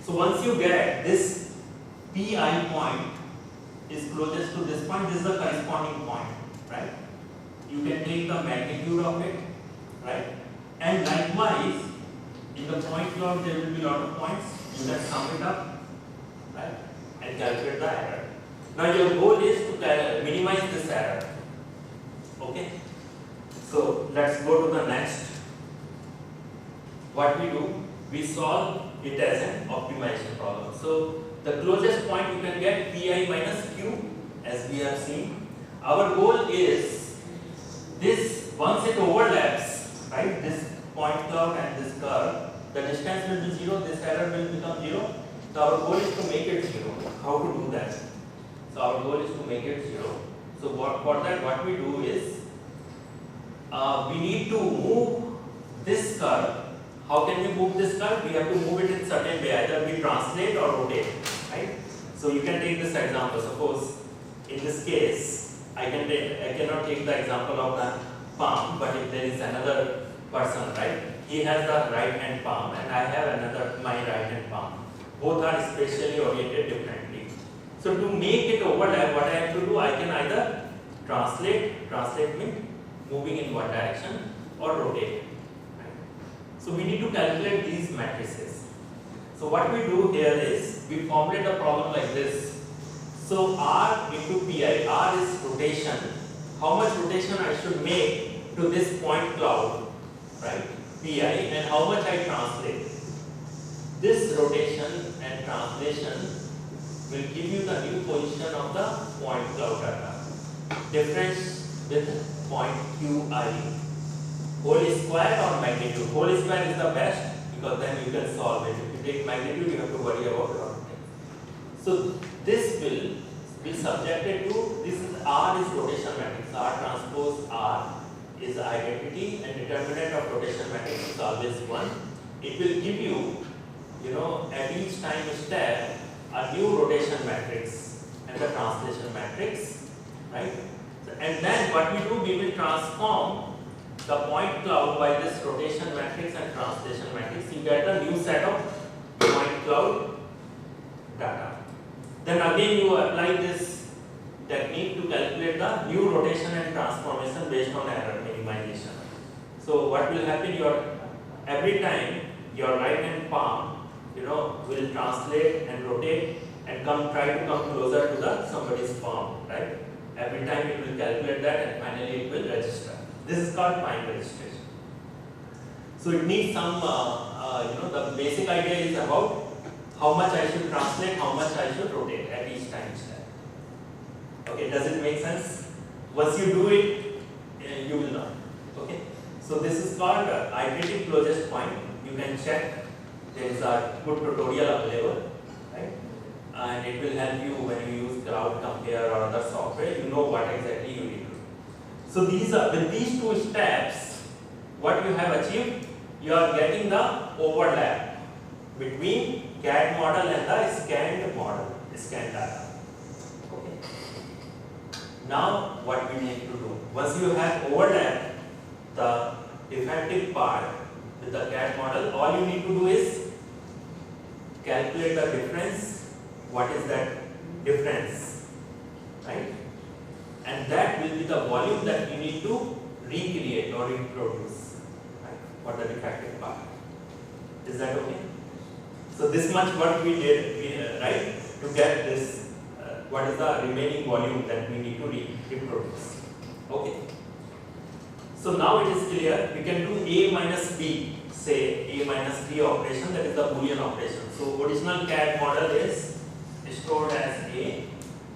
So once you get this PI point is closest to this point, this is the corresponding point, right? You can take the magnitude of it, right? And likewise, in the point cloud there will be a lot of points. You can sum it up, right? And calculate the error. Now your goal is to minimize this error. Okay? So let's go to the next. What we do, we solve it as an optimization problem. So the closest point you can get Pi minus Q, as we have seen. Our goal is this, once it overlaps, right, this point cloud and this curve, the distance will be 0, this error will become 0. So our goal is to make it 0. How to do that? So our goal is to make it 0. So for that, what we do is, we need to move this curve. How can we move this curve? We have to move it in certain way. Either we translate or rotate, right? So you can take this example. Suppose in this case, I cannot take the example of the palm, but if there is another person, right? He has the right hand palm and I have my right hand palm. Both are spatially oriented differently. So to make it overlap, what I have to do, I can either translate means moving in one direction, or rotate. Right? So we need to calculate these matrices. So what we do here is, we formulate a problem like this. So R into Pi, R is rotation. How much rotation I should make to this point cloud, right? Pi, and how much I translate. This rotation and translation will give you the new position of the point cloud data. Difference with point Qi. Whole square or magnitude. Whole square is the best because then you can solve it. If you take magnitude, you have to worry about a lot of things. So this will be subjected to, this is R is rotation matrix. R transpose R is identity, and determinant of rotation matrix is always 1. It will give you, at each time step, a new rotation matrix and the translation matrix, right? And then what we do, we will transform the point cloud by this rotation matrix and translation matrix. You get a new set of point cloud data. Then again you apply this technique to calculate the new rotation and transformation based on error minimization. So what will happen, every time your right hand palm will translate and rotate and try to come closer to somebody's palm, right? Every time it will calculate that and finally it will register. This is called fine registration. So it needs some, the basic idea is about how much I should translate, how much I should rotate at each time step. Okay, does it make sense? Once you do it, you will learn. Okay, so this is called iterative closest point. You can check. There is a good tutorial available, right? And it will help you when you use Cloud Compare or other software. You know what exactly you need to do. So with these two steps, what you have achieved, you are getting the overlap between CAD model and the scanned model, scanned data. Okay. Now what we need to do, once you have overlapped the defective part with the CAD model, all you need to do is calculate the difference. What is that difference, right? And that will be the volume that you need to recreate or reproduce, right, for the defective part. Is that okay? So this much work we did, right, to get this, what is the remaining volume that we need to reproduce. Okay. So now it is clear, we can do A minus B, say A minus B operation, that is the Boolean operation. So original CAD model is stored as A.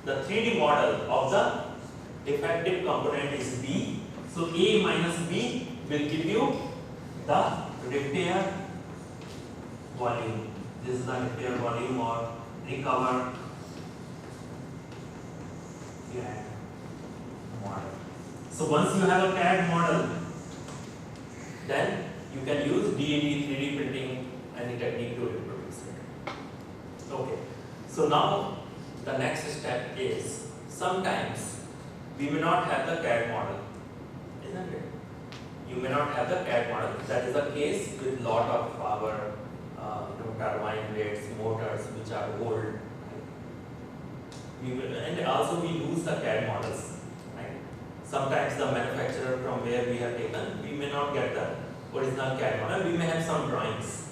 The 3D model of the defective component is B. So A minus B will give you the repair volume. This is the repair volume or recover CAD model. So once you have a CAD model, then you can use DAD 3D printing, any technique to reproduce it. Okay. So now the next step is, sometimes we may not have the CAD model, isn't it? You may not have the CAD model. That is the case with lot of our turbine blades, motors which are old. Right? And also we lose the CAD models. Right? Sometimes the manufacturer from where we have taken, we may not get the original CAD model. We may have some drawings.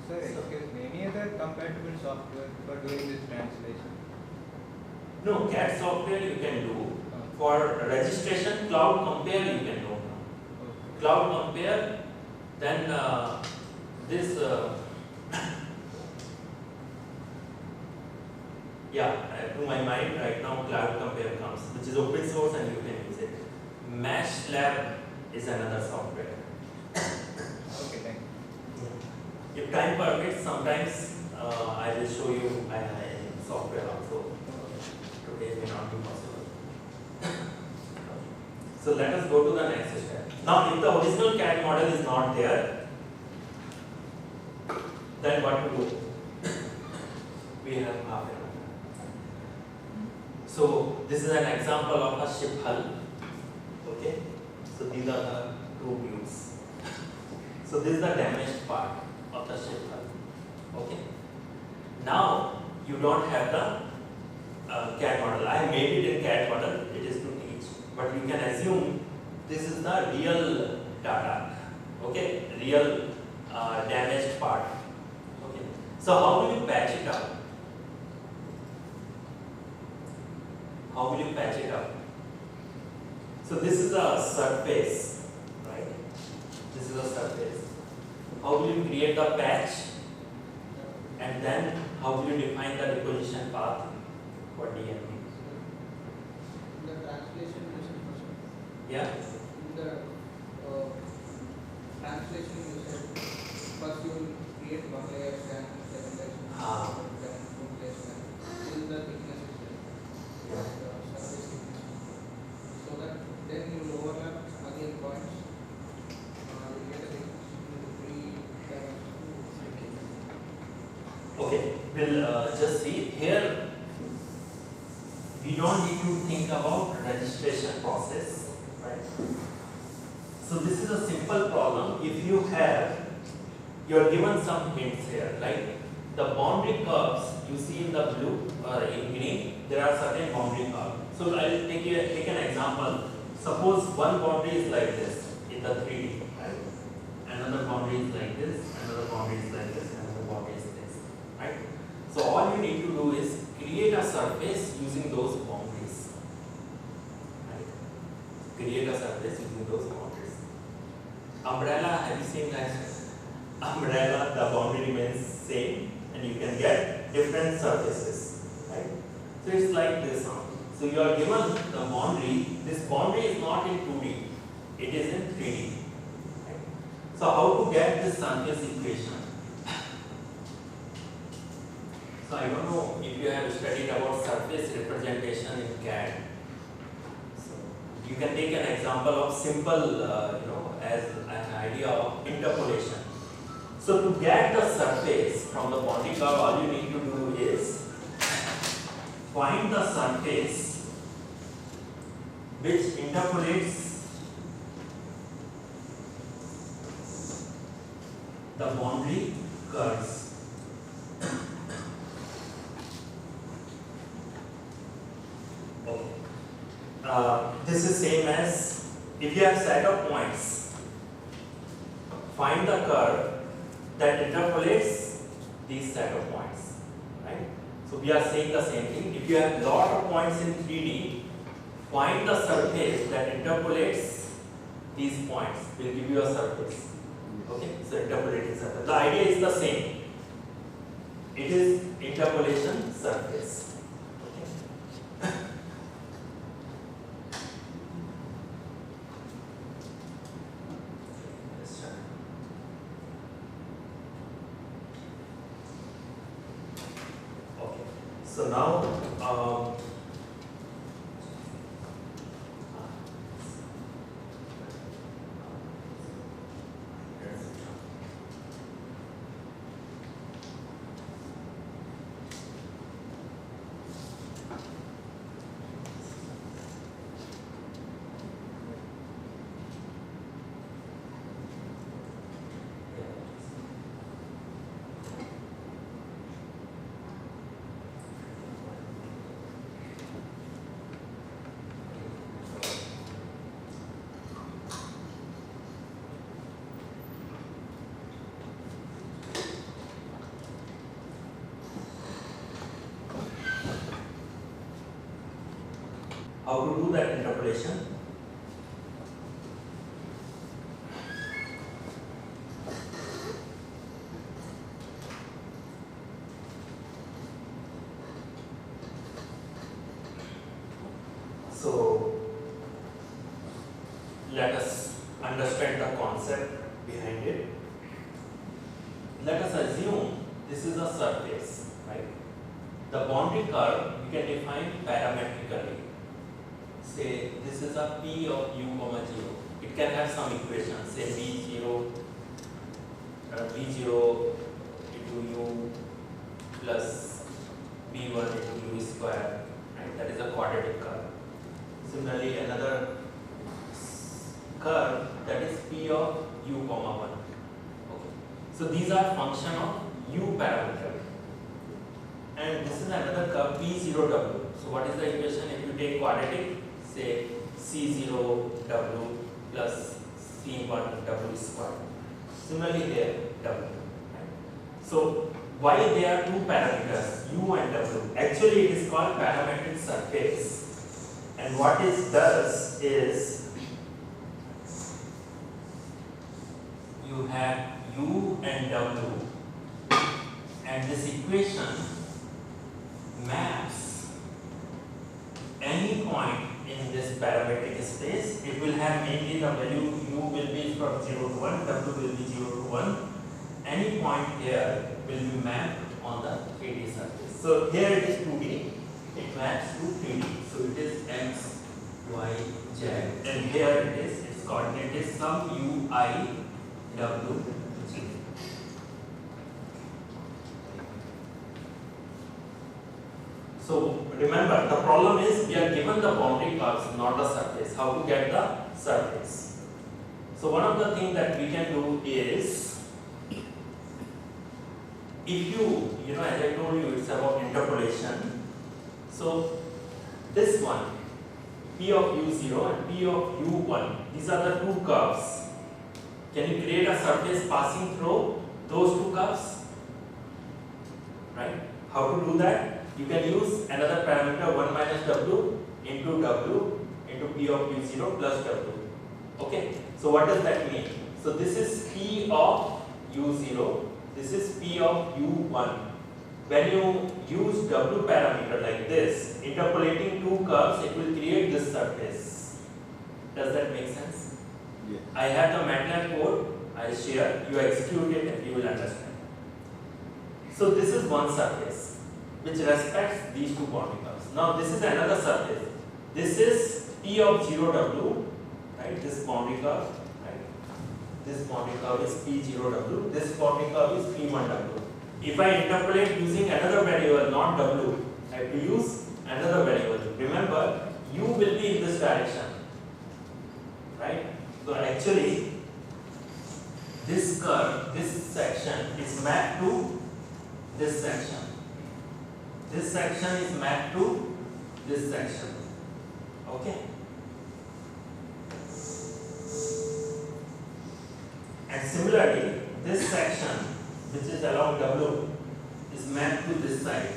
Sir, excuse me, any other compatible software for doing this translation? No, CAD software you can do. For registration, Cloud Compare you can do. Cloud Compare, then this, to my mind right now, Cloud Compare comes, which is open source and you can use it. Mesh Lab is another software. Okay, thank you. If time permits, sometimes I will show you software also. Today may not be possible. So let us go to the next step. Now, if the original CAD model is not there, then what to do? We have half an hour. So this is an example of a ship hull. Okay. So these are the two views. So this is the damaged part of the ship hull. Okay. Now you don't have the CAD model. I made it in CAD model. It is to teach, but you can assume this is the real data. Okay, real damaged part. Okay. So how will you patch it up? How will you patch it up? So this is a surface, right? This is a surface. How will you create the patch? And then how will you define the deposition path for DMP? The translation mission person. Yeah. In the translation you said first you will create one layer scan, second layer scan, then two layer scan. Till the thickness is there. Yeah. The surface thickness. So that then you will overlap again points. You get a thickness into three dimensions. Okay, we'll just see here. We don't need to think about registration process, right? So this is a simple problem. If you have, you are given some hints here, like the boundary curves you see in the blue or in green, there are certain boundary curves. So I will take an example. Suppose one boundary is like this in the 3D, right? Another boundary is like this, another boundary is like this, another boundary is this, right? So all you need to do is create a surface using those boundaries. Right? Create a surface using those boundaries. Umbrella, have you seen that? Umbrella, the boundary remains same and you can get different surfaces. Right? So it's like this. So you are given the boundary. This boundary is not in 2D, it is in 3D. Right? So how to get this surface equation? So I don't know if you have studied about surface representation in CAD. So you can take an example of simple, as an idea of interpolation. So to get the surface from the boundary curve, all you need to do is find the surface which interpolates the boundary curves. This is same as if you have set of points, find the curve that interpolates these set of points, right? So we are saying the same thing. If you have lot of points in 3D, find the surface that interpolates these points, will give you a surface. Okay, so interpolating surface. The idea is the same. It is interpolation surface. Okay. So now, how to do that interpolation? So let us understand the concept behind it. Let us assume this is a surface, right? The boundary curve we can define parametrically. Say this is a P of u comma 0. It can have some equation, say b0 into u plus b1 into u square, right? That is a quadratic curve. Similarly, another curve that is P of u comma 1. Okay. So these are function of u parameter. And this is another curve P0W. So what is the equation if you take quadratic? Say C0W plus C1W square. Similarly here W. Right? So why there are two parameters U and W? Actually it is called parametric surface. And what it does is you have U and W, and this equation maps any point in this parametric space. It will have mainly the value u will be from 0 to 1, w will be 0 to 1. Any point here will be mapped on the 3D surface. So here it is 2D, it maps to 3D. So it is x, y, z, and here it is, its coordinate is some u, I, w, g. So remember, the problem is we are given the boundary curves, not the surface. How to get the surface? So one of the things that we can do is, if you know, as I told you, it's about interpolation. So this one, P of u0 and P of u1, these are the two curves. Can you create a surface passing through those two curves? Right? How to do that? You can use another parameter 1 minus w into P of u0 plus w. Okay? So what does that mean? So this is P of u0, this is P of u1. When you use w parameter like this, interpolating two curves, it will create this surface. Does that make sense? Yeah. I have the MATLAB code, I share, you execute it and you will understand. So this is one surface which respects these two boundary curves. Now this is another surface. This is P of 0w, right? This boundary curve, right? this boundary curve is P0W, this boundary curve is P1W. If I interpolate using another variable, not W, I have to use another variable. Remember, U will be in this direction, right? So actually, this curve, this section is mapped to this section. This section is mapped to this section. Okay? And similarly, this section, which is along W, is mapped to this side.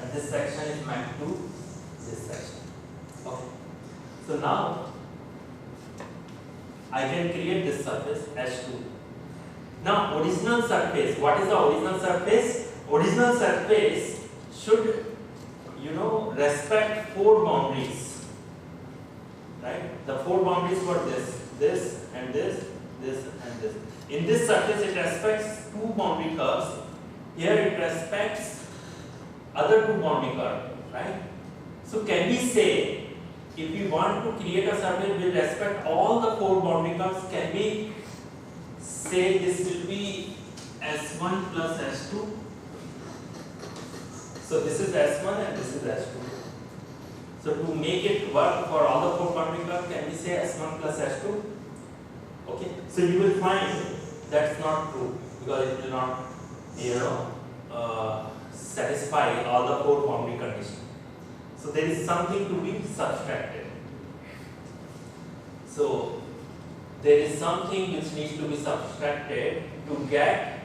And this section is mapped to this section. Okay. So now, I can create this surface S2. Now, original surface, what is the original surface? Original surface should, respect 4 boundaries. Right? The 4 boundaries were this and this and this. In this surface, it respects 2 boundary curves. Here it respects other 2 boundary curves, right? So can we say, if we want to create a surface with respect all the 4 boundary curves, can we say this will be S1 plus S2? So this is S1 and this is S2. So to make it work for all the 4 boundary curves, can we say S1 plus S2? Okay. So you will find that's not true because it will not, satisfy all the 4 boundary conditions. So there is something to be subtracted. So there is something which needs to be subtracted to get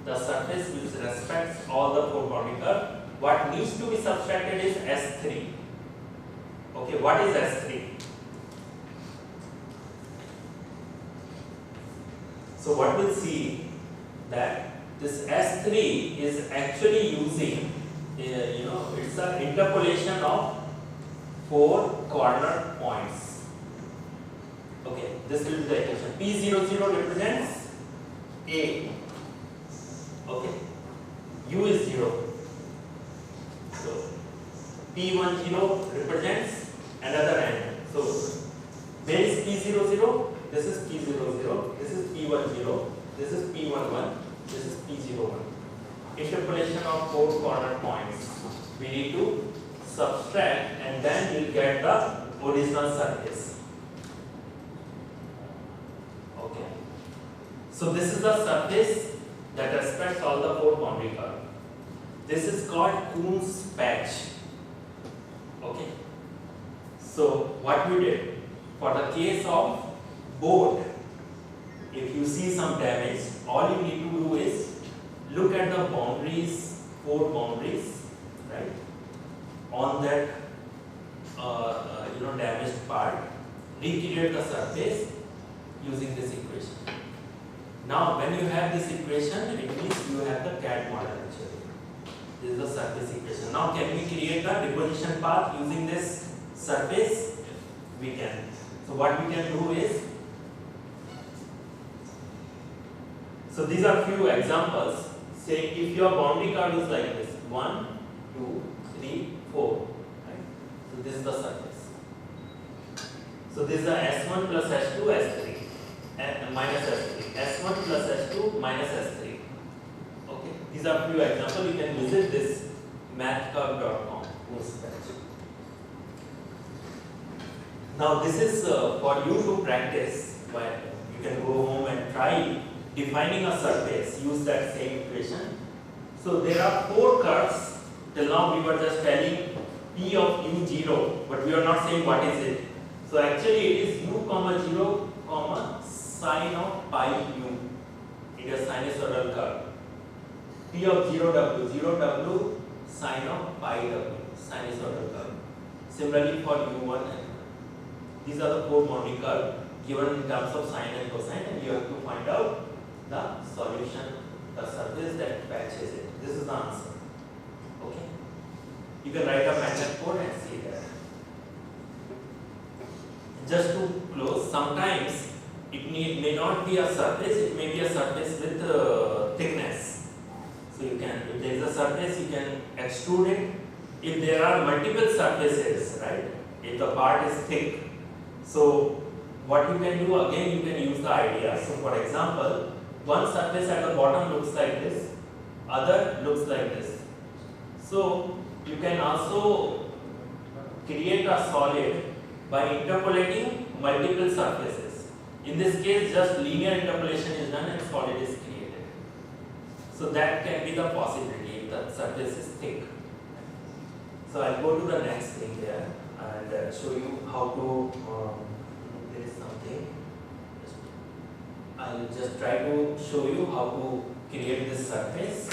the surface which respects all the 4 boundary curves. What needs to be subtracted is S3. Okay, what is S3? So what we'll see that this S3 is actually using, it's an interpolation of 4 corner points. Okay, this will be the equation. P00 represents A. Okay, U is 0. So P10 represents another end. So where is P00? This is P00, this is P10, this is P11, this is P01. Interpolation of 4 corner points. We need to subtract and then we'll get the original surface. Okay. So this is the surface that respects all the 4 boundary curves. This is called Kuhn's patch. Okay. So what we did, for the case of boat, if you see some damage, all you need to do is look at the boundaries, 4 boundaries, right, on that damaged part, recreate the surface using this equation. Now when you have this equation, it means you have the CAD model actually. This is the surface equation. Now can we create a deposition path using this surface? We can. So what we can do is, so these are few examples. Say if your boundary curve is like this, 1, 2, 3, 4, right? So this is the surface. So this is the S1 plus S2, S3, and minus S3. S1 plus S2 minus S3. Okay. These are few examples. You can visit this mathcurve.com. Now this is for you to practice, but you can go home and try defining a surface, use that same equation. So there are 4 curves. Till now we were just telling P of U0, but we are not saying what is it. So actually it is U comma 0 comma sine of pi U. It is a sinusoidal curve. P of 0W, 0W sine of pi W, sinusoidal curve. Similarly for U1 and these are the 4 boundary curves given in terms of sine and cosine, and you have to find out the solution, the surface that patches it. This is the answer. Okay. You can write a MATLAB code and see that. Just to close, sometimes it may not be a surface, it may be a surface with thickness. So you can, if there is a surface, you can extrude it. If there are multiple surfaces, right, if the part is thick, so what you can do again, you can use the idea. So for example, one surface at the bottom looks like this, other looks like this. So you can also create a solid by interpolating multiple surfaces. In this case, just linear interpolation is done and solid is created. So that can be the possibility if the surface is thick. So I'll go to the next thing here and show you how to there is something. I'll just try to show you how to create this surface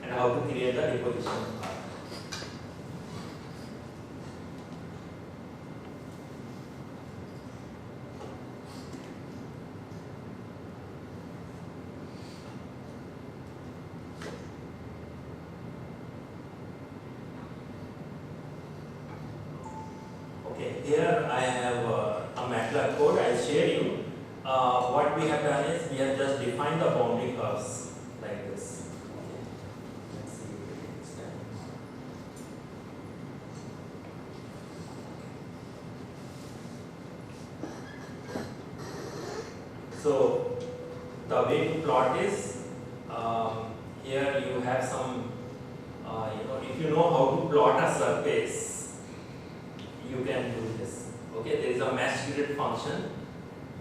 and how to create the deposition part. Okay, here I have a MATLAB code. I'll share you. What we have done is we have just defined the boundary curves like this. Okay. Let's see if it extends. So the way to plot is here you have some if you know how to plot a surface, you can do this. Okay, there is a mesh grid function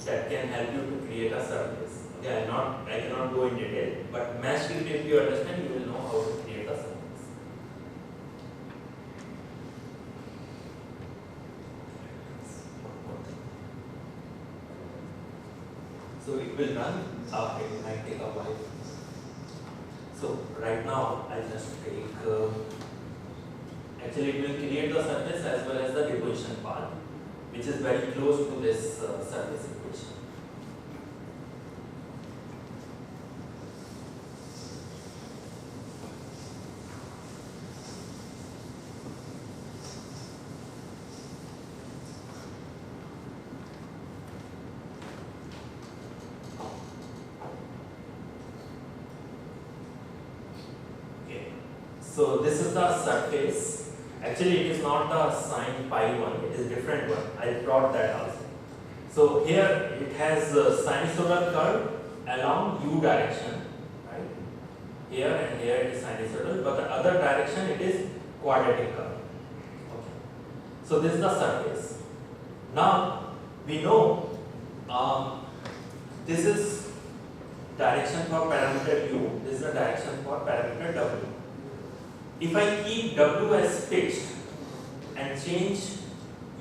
that can help you to create a surface. Okay, I cannot go in detail, but mesh grid, if you understand, you will know how to create a surface. So it will run. It might take a while. So right now I'll just take. Actually, it will create the surface as well as the deposition path, which is very close to this surface equation. Okay, so this is the surface. Actually, it is not the sine pi one, it is different one. I plot that also. So here it has a sinusoidal curve along u direction, right? Here and here it is sinusoidal, but the other direction it is quadratic curve. Okay. So this is the surface. Now we know this is direction for parameter u, this is the direction for parameter w. If I keep w as fixed and change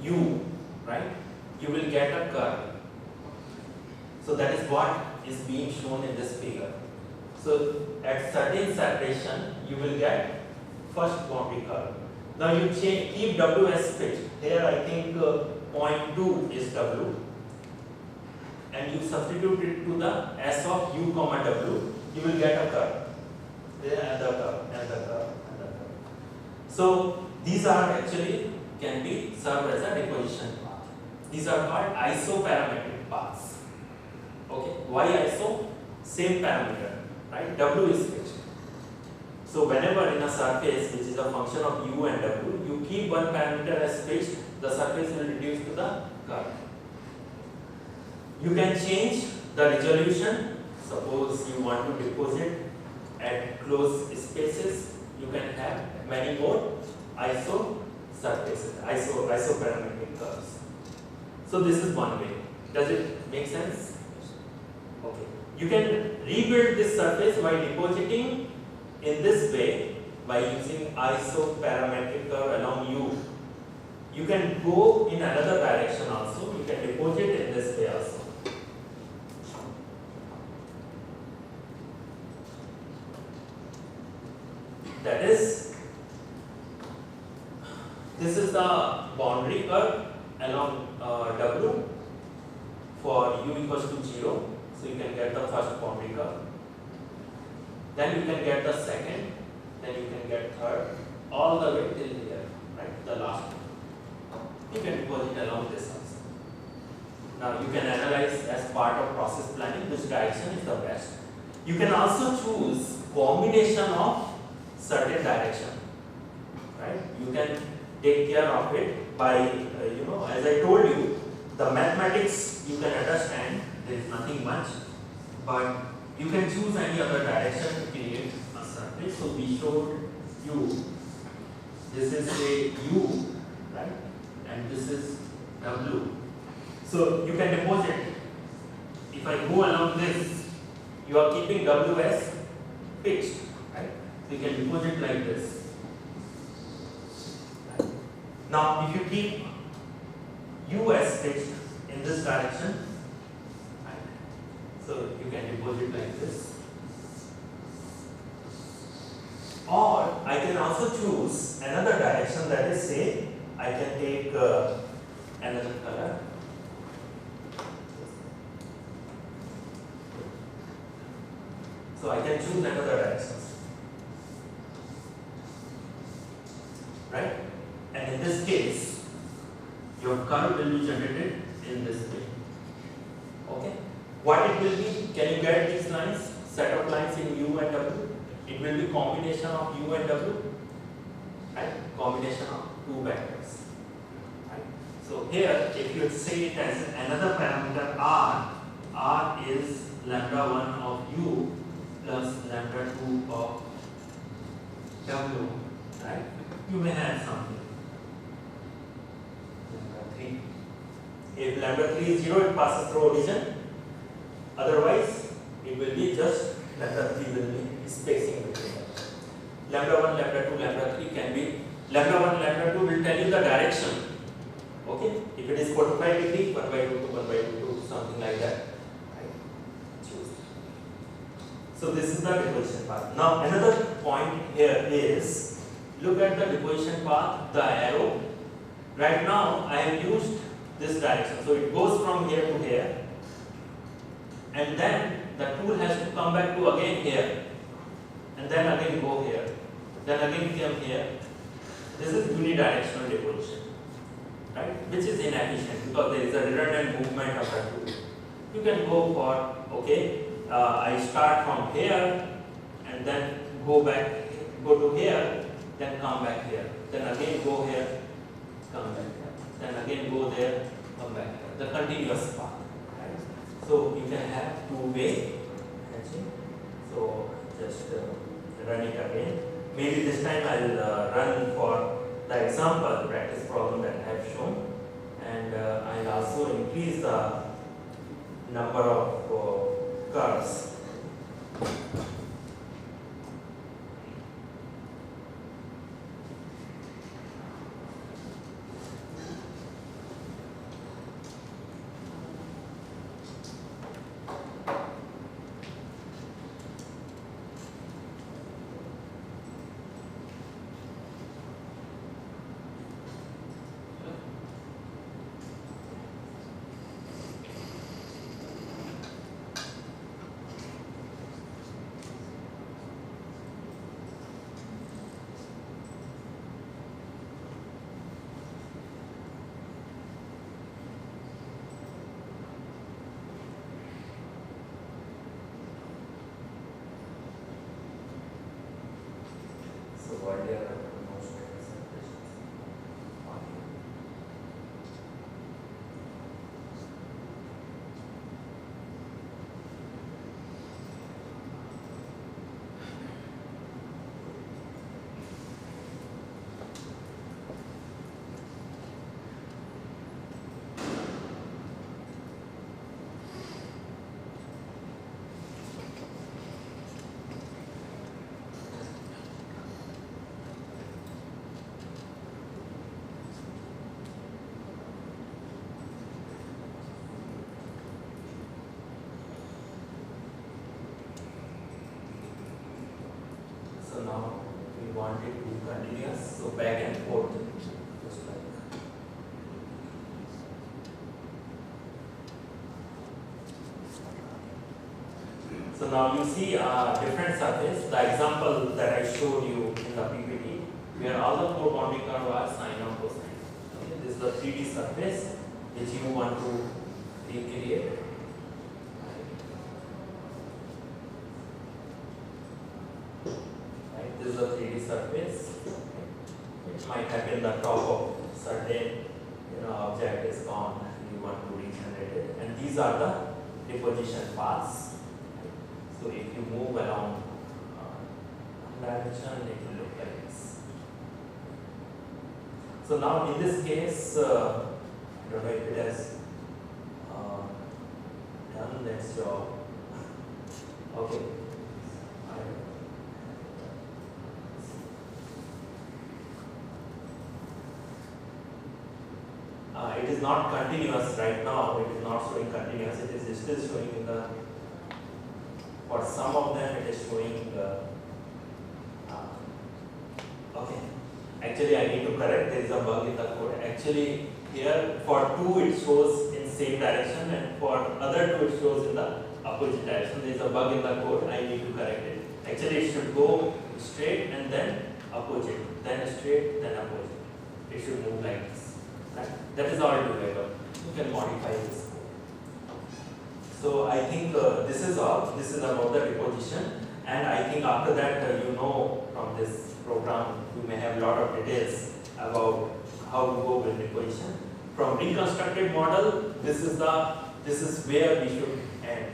u, right, you will get a curve. So that is what is being shown in this figure. So at certain separation, you will get first boundary curve. Now you keep w as fixed. Here I think 0.2 is w, and you substitute it to the s of u comma w. You will get a curve. There and the curve and the curve. So these are actually can be served as a deposition path. These are called isoparametric paths. Okay, why iso? Same parameter, right? W is fixed. So whenever in a surface which is a function of u and w, you keep one parameter as fixed, the surface will reduce to the curve. You can change the resolution. Suppose you want to deposit at closed spaces, you can have many more iso surfaces, isoparametric curves. So this is one way. Does it make sense? Okay. You can rebuild this surface by depositing in this way by using isoparametric curve along u. You can go in another direction also. You can deposit in this way also. That is, this is the boundary curve along w for u equals to 0. So you can get the first boundary curve. Then you can get the second. Then you can get third. All the way till here, right? The last one. You can deposit along this also. Now you can analyze as part of process planning which direction is the best. You can also choose combination of certain direction, right? You can take care of it by, as I told you, the mathematics you can understand there is nothing much, but you can choose any other direction to create a surface. So we showed you this is a U, right, and this is W. So you can deposit. If I go along this, you are keeping W as fixed, right? So you can deposit like this. Right? Now, if you keep U as fixed in this direction, right? So you can deposit like this. Or I can also choose another direction, that is, say, I can take another color. So I can choose another direction, right? And in this case, your curve will be generated in this way. Okay? What it will be? Can you get these lines? Set of lines in U and W. It will be combination of U and W, right? Combination of two vectors. Right? So here, if you say it as another parameter R is lambda 1 of U plus lambda 2 of W, right? You may have something. Lambda 3. If lambda 3 is 0, it passes through origin. Otherwise, it will be just lambda 3 will be spacing between them. Lambda 1, lambda 2, lambda 3 can be, lambda 1, lambda 2 will tell you the direction. Okay? If it is 45 degree, 1 by 2 to 1 by 2 to something like that. Right? Choose. So this is the deposition path. Now another point here is, look at the deposition path, the arrow. Right now I have used this direction. So it goes from here to here. And then the tool has to come back to again here, and then again go here, then again come here. This is unidirectional deposition, right? Which is inefficient because there is a redundant movement of the tool. You can go for, okay, I start from here and then go back, go to here, then come back here, then again go here, come back here, then again go there, come back here. The continuous path. So you can have two-way hatching. So just run it again. Maybe this time I'll run for the example practice problem that I have shown, and I'll also increase the number of curves. What are the most So now we want it to be continuous, so back and forth, just like. So now you see a different surface. The example that I showed you in the PPT, where all the four boundary curves are sine or cosine. Okay, this is the 3D surface which you want to recreate. This is a 3D surface. It might have been the top of certain object is gone. you want to regenerate it. And these are the deposition paths. So if you move along one direction, it will look like this. So now in this case, I don't know if it has done its job. Okay. It is not continuous right now. It is not showing continuous. It is still showing in the. For some of them, it is showing. Okay. Actually, I need to correct. There is a bug in the code. Actually, here for 2 it shows in same direction, and for other 2 it shows in the opposite direction. There is a bug in the code. I need to correct it. Actually, it should go straight and then opposite, then straight, then opposite. It should move like this. Right? That is all doable. You can modify this code. So I think this is all. This is about the deposition, and I think after that you know from this program you may have a lot of details about how to go with deposition. From reconstructed model, this is where we should end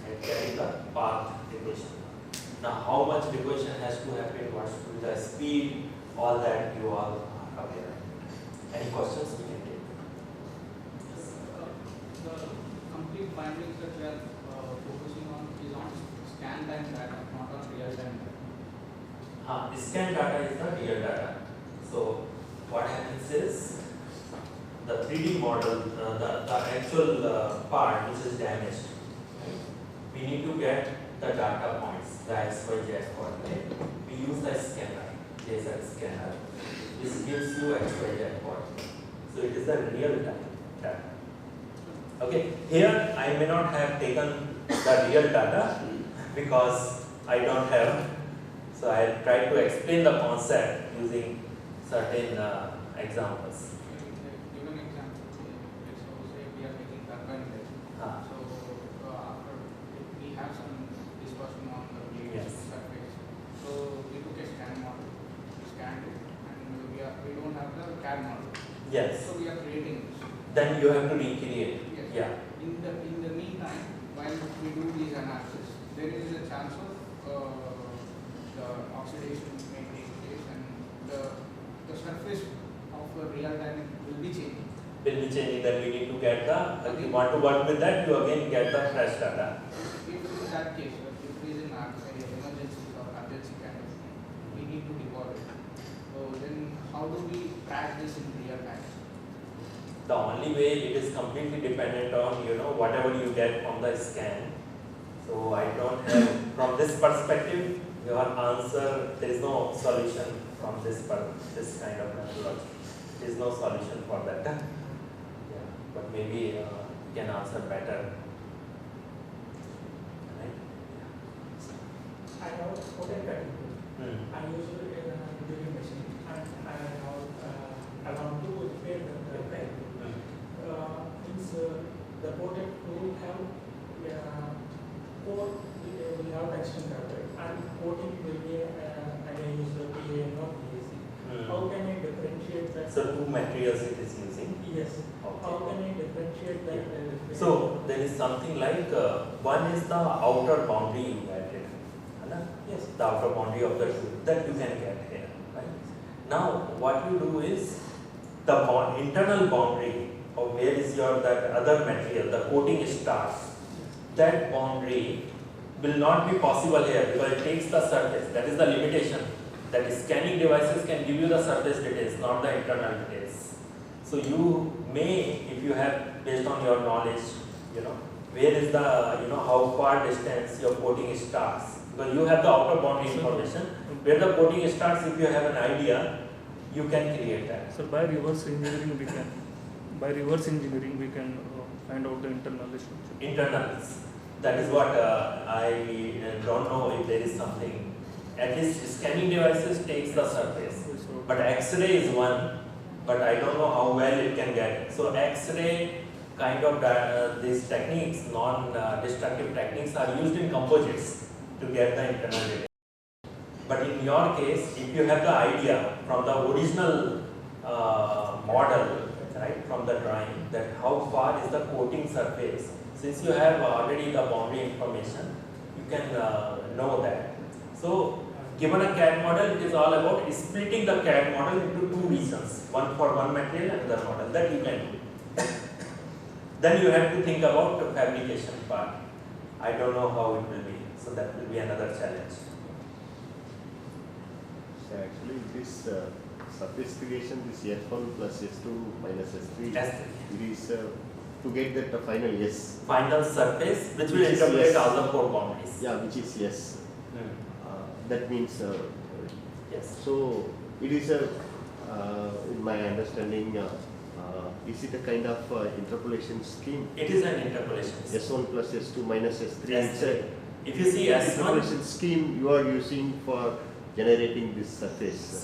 and carry the path deposition. Now, how much deposition has to happen? What should be the speed? All that you all are aware. Any questions we can take? The complete findings that we are focusing on is on scan time data, not on real time data. Scan data is the real data. So what happens is the 3D model, the actual part which is damaged, right? We need to get the data points, the X, Y, Z coordinate. We use the scanner, laser scanner. This gives you X, Y, Z coordinate. So it is the real data. Okay, here I may not have taken the real data because I don't have. So I try to explain the concept using certain examples. Give an example. Let's say we are making turbine blade. So after we have some discussion on the blade surface. So we took a scan model, we scanned it, and we don't have the CAD model. Yes. So we are creating this. Then you have to recreate. Yes. Yeah. In the meantime, while we do these analysis, there is a chance of the oxidation may take place, and the surface of the real time will be changing. Will be changing. Then we need to get the. If you want to work with that, you again get the fresh data. If in that case, if it is an emergency or urgency kind of thing, we need to record it. So then, how do we track this in real time? The only way it is completely dependent on whatever you get from the scan. So I don't have from this perspective your answer. There is no solution from this this kind of methodology. There is no solution for that. Yeah, but maybe you can answer better. Right? I have coded that. I usually during machine and I want to repair the pen. Means the coded will have code will have extender and coding will be again use the PA not PAC. How can I differentiate that? So 2 materials it is using. Yes. Okay. How can I differentiate that? So there is something like one is the outer boundary you added. Yes. The outer boundary of the tube that you can get here. Right? Now what you do is the internal boundary of where is your that other material, the coating starts. That boundary will not be possible here because it takes the surface. That is the limitation. That scanning devices can give you the surface details, not the internal details. So you may, if you have based on your knowledge, where is the how far distance your coating starts. Because you have the outer boundary information. Where the coating starts, if you have an idea, you can create that. So by reverse engineering we can find out the internal structure. Internals. That is what I don't know if there is something. At least scanning devices takes the surface. But X-ray is one. But I don't know how well it can get. So X-ray kind of these techniques, non-destructive techniques, are used in composites to get the internal data. But in your case, if you have the idea from the original model, right, from the drawing, that how far is the coating surface. Since you have already the boundary information, you can know that. So, given a CAD model, it is all about splitting the CAD model into two regions, one for one material and another model, that you can do. Then you have to think about the fabrication part. I don't know how it will be, so that will be another challenge. So actually this sophistication, this S1 plus S2 minus S3, it is to get that final yes. Final surface which will Which is interpolate yes. all the four boundaries. Yeah, which is yes. That means Yes. so it is a in my understanding is it a kind of interpolation scheme? It is an interpolation. S1 plus S2 minus S3. It's S3. a If you see S1 interpolation scheme you are using for generating this surface.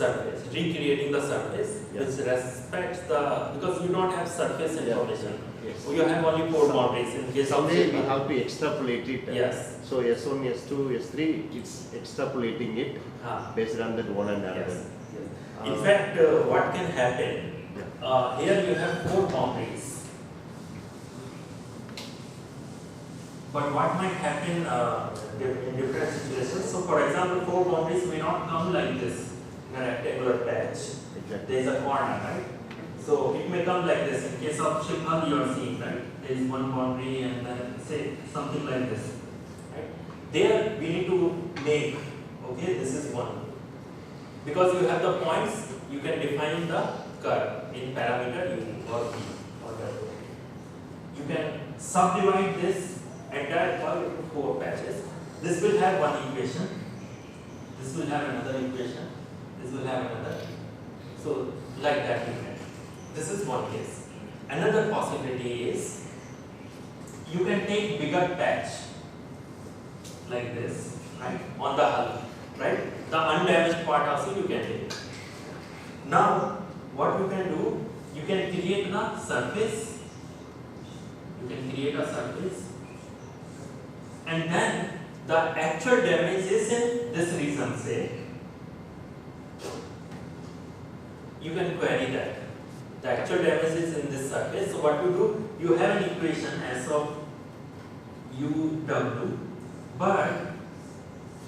recreating the surface Yeah. which respects the, because you don't have surface Yeah. information. Yes. You have only four boundaries in case of Someday we shape. have to extrapolate it. Yes. So S1, S2, S3, it's extrapolating it Ah. based on that one and another. Yes. In fact, what can happen? Here you have four boundaries. But what might happen in different situations? So, for example, four boundaries may not come like this in a rectangular patch. Exactly. There is a corner, right? So it may come like this. In case of Shibhal, you are seeing, right? There is one boundary and then say something like this, right? There we need to make, okay, this is one. Because you have the points, you can define the curve in parameter u or v or whatever. You can subdivide this entire curve into four patches. This will have one equation. This will have another equation. This will have another. So like that you can. This is one case. Another possibility is you can take bigger patch like this, right, on the hull, right? The undamaged part also you can take. Now, what you can do, you can create a surface. You can create a surface, and then the actual damage is in this region, say. You can query that. The actual damage is in this surface. So what you do, you have an equation S of UW, but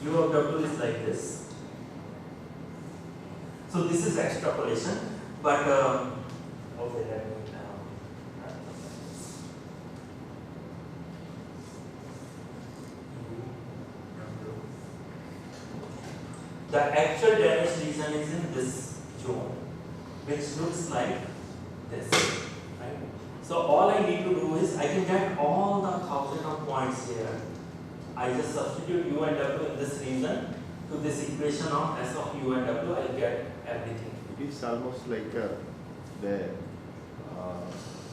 U of W is like this. So this is extrapolation, but okay, let me the actual damage region is in this zone, which looks like this, right? So all I need to do is I can get all the 1,000 of points here. I just substitute U and W in this region to this equation of S of U and W. I'll get everything. It is almost like the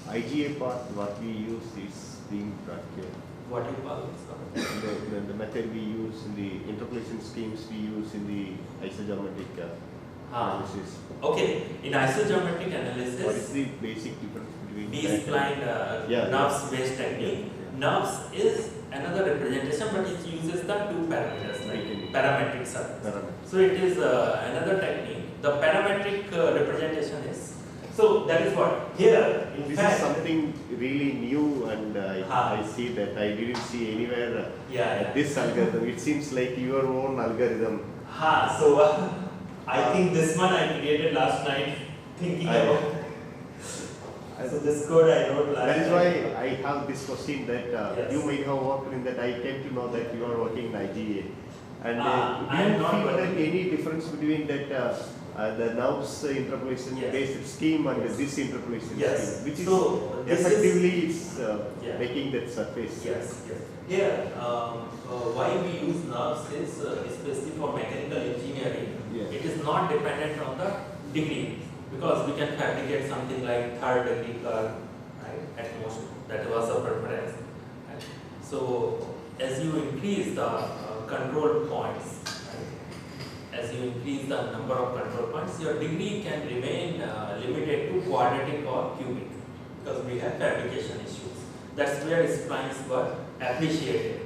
IGA part what we use is being brought here. What you call it? The method we use in the interpolation schemes we use in the isogeometric analysis. Okay, in isogeometric What is analysis, the basic difference between B-spline Yeah, NURBS based technique. NURBS is another representation, but it uses the two parameters, right? Parametric surface. parameter? So it is another technique. The parametric representation is, so that is what here in This fact is something really new, and Ah. I see that I didn't see anywhere yeah. this algorithm. It seems like your own algorithm. So I think this one I created last night thinking about. So this code I wrote last That is night. why I have this question that Yes. you might have worked in that. I came to know that you are working in IGA. And I do am you not feel that working. any difference between that the NURBS interpolation Yes. based scheme and Yes. this interpolation Yes. scheme, which is So this is effectively it's Yeah. making that surface? yes. Here why we use NURBS is especially for mechanical engineering. Yeah. It is not dependent on the degree, because we can fabricate something like third degree curve, right, at most. That was a preference. Right? So as you increase the control points, right, as you increase the number of control points, your degree can remain limited to quadratic or cubic, because we have fabrication issues. That's where splines were appreciated.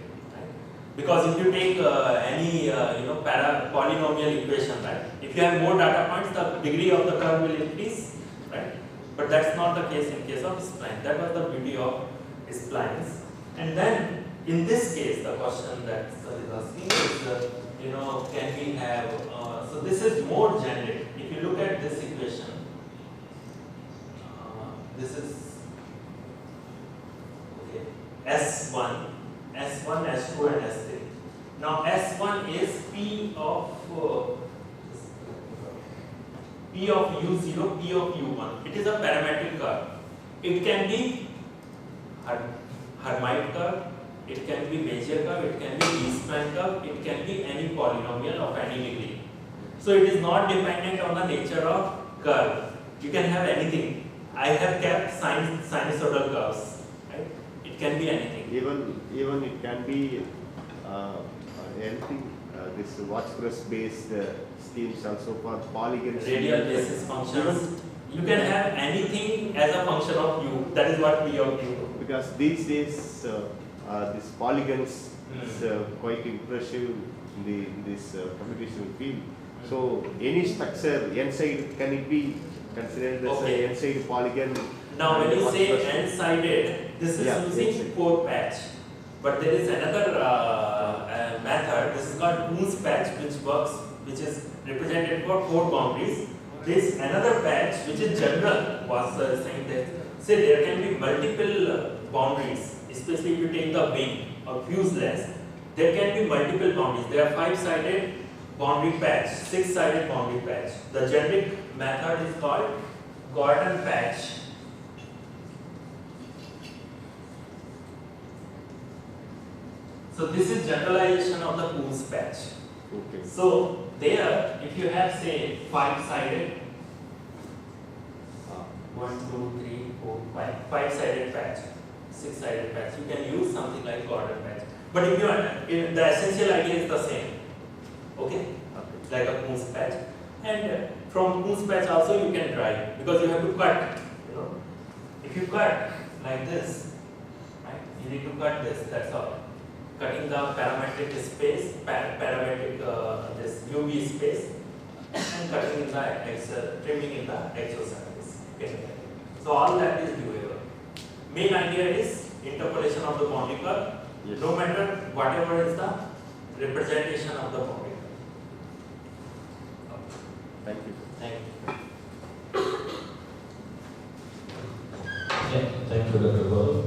Because if you take any polynomial equation, right? If you have more data points, the degree of the curve will increase, right? But that's not the case in case of spline. That was the beauty of splines. And then in this case, the question that sir is asking is, can we have, so this is more generic. If you look at this equation, this is okay, S1, S2 and S3. Now S1 is P of U0, P of U1. It is a parametric curve. It can be Hermite curve, it can be Bezier curve, it can be B-spline curve, it can be any polynomial of any degree. So it is not dependent on the nature of curve. You can have anything. I have kept sinusoidal curves. Right? It can be anything. Even it can be anything. This watch-press based schemes also for polygons. Radial basis functions. You can have anything as a function of U. That is what P of U. Because these days, this polygons is quite impressive in this computational field. So any structure, n-side, can it be considered as an n-side polygon? Now when you say n-sided, this is using 4 patch. But there is another method, this is called Coons patch, which is represented for 4 boundaries. This another patch, which is general, was saying that, say there can be multiple boundaries, especially if you take the wing or fuselage, there can be multiple boundaries. There are 5-sided boundary patch, 6-sided boundary patch. The generic method is called Gordon patch. So this is generalization of the Coons patch. Okay. So there, if you have say 5-sided, 5-sided patch, 6-sided patch, you can use something like Gordon patch. But if you are, the essential idea is the same. Okay? Like a Coons patch. And from Coons patch also you can drive, because you have to cut. If you cut like this, right? You need to cut this. That's all. Cutting the parametric space, this UV space, and cutting in the trimming in the exosurface. Okay. So all that is doable. Main idea is interpolation of the boundary curve, no matter whatever is the representation of the boundary curve. Thank you. Thank you. Yeah, thank you, Dr. Gaurav.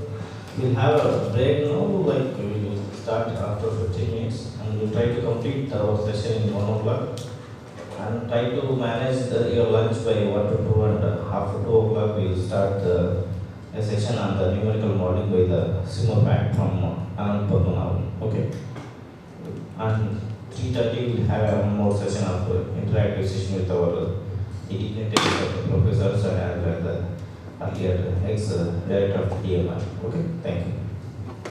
We'll have a break now, like we will start after 15 minutes, and we'll try to complete our session in 1 o'clock, and try to manage your lunch by 1 to 2, and after 2 o'clock we will start a session on the numerical modeling by the Simmer Pack from Anand Padmanabhan. Okay. And 3:30 we'll have one more session of interactive session with our designated professors and the earlier ex-director of DMI. Okay, thank you.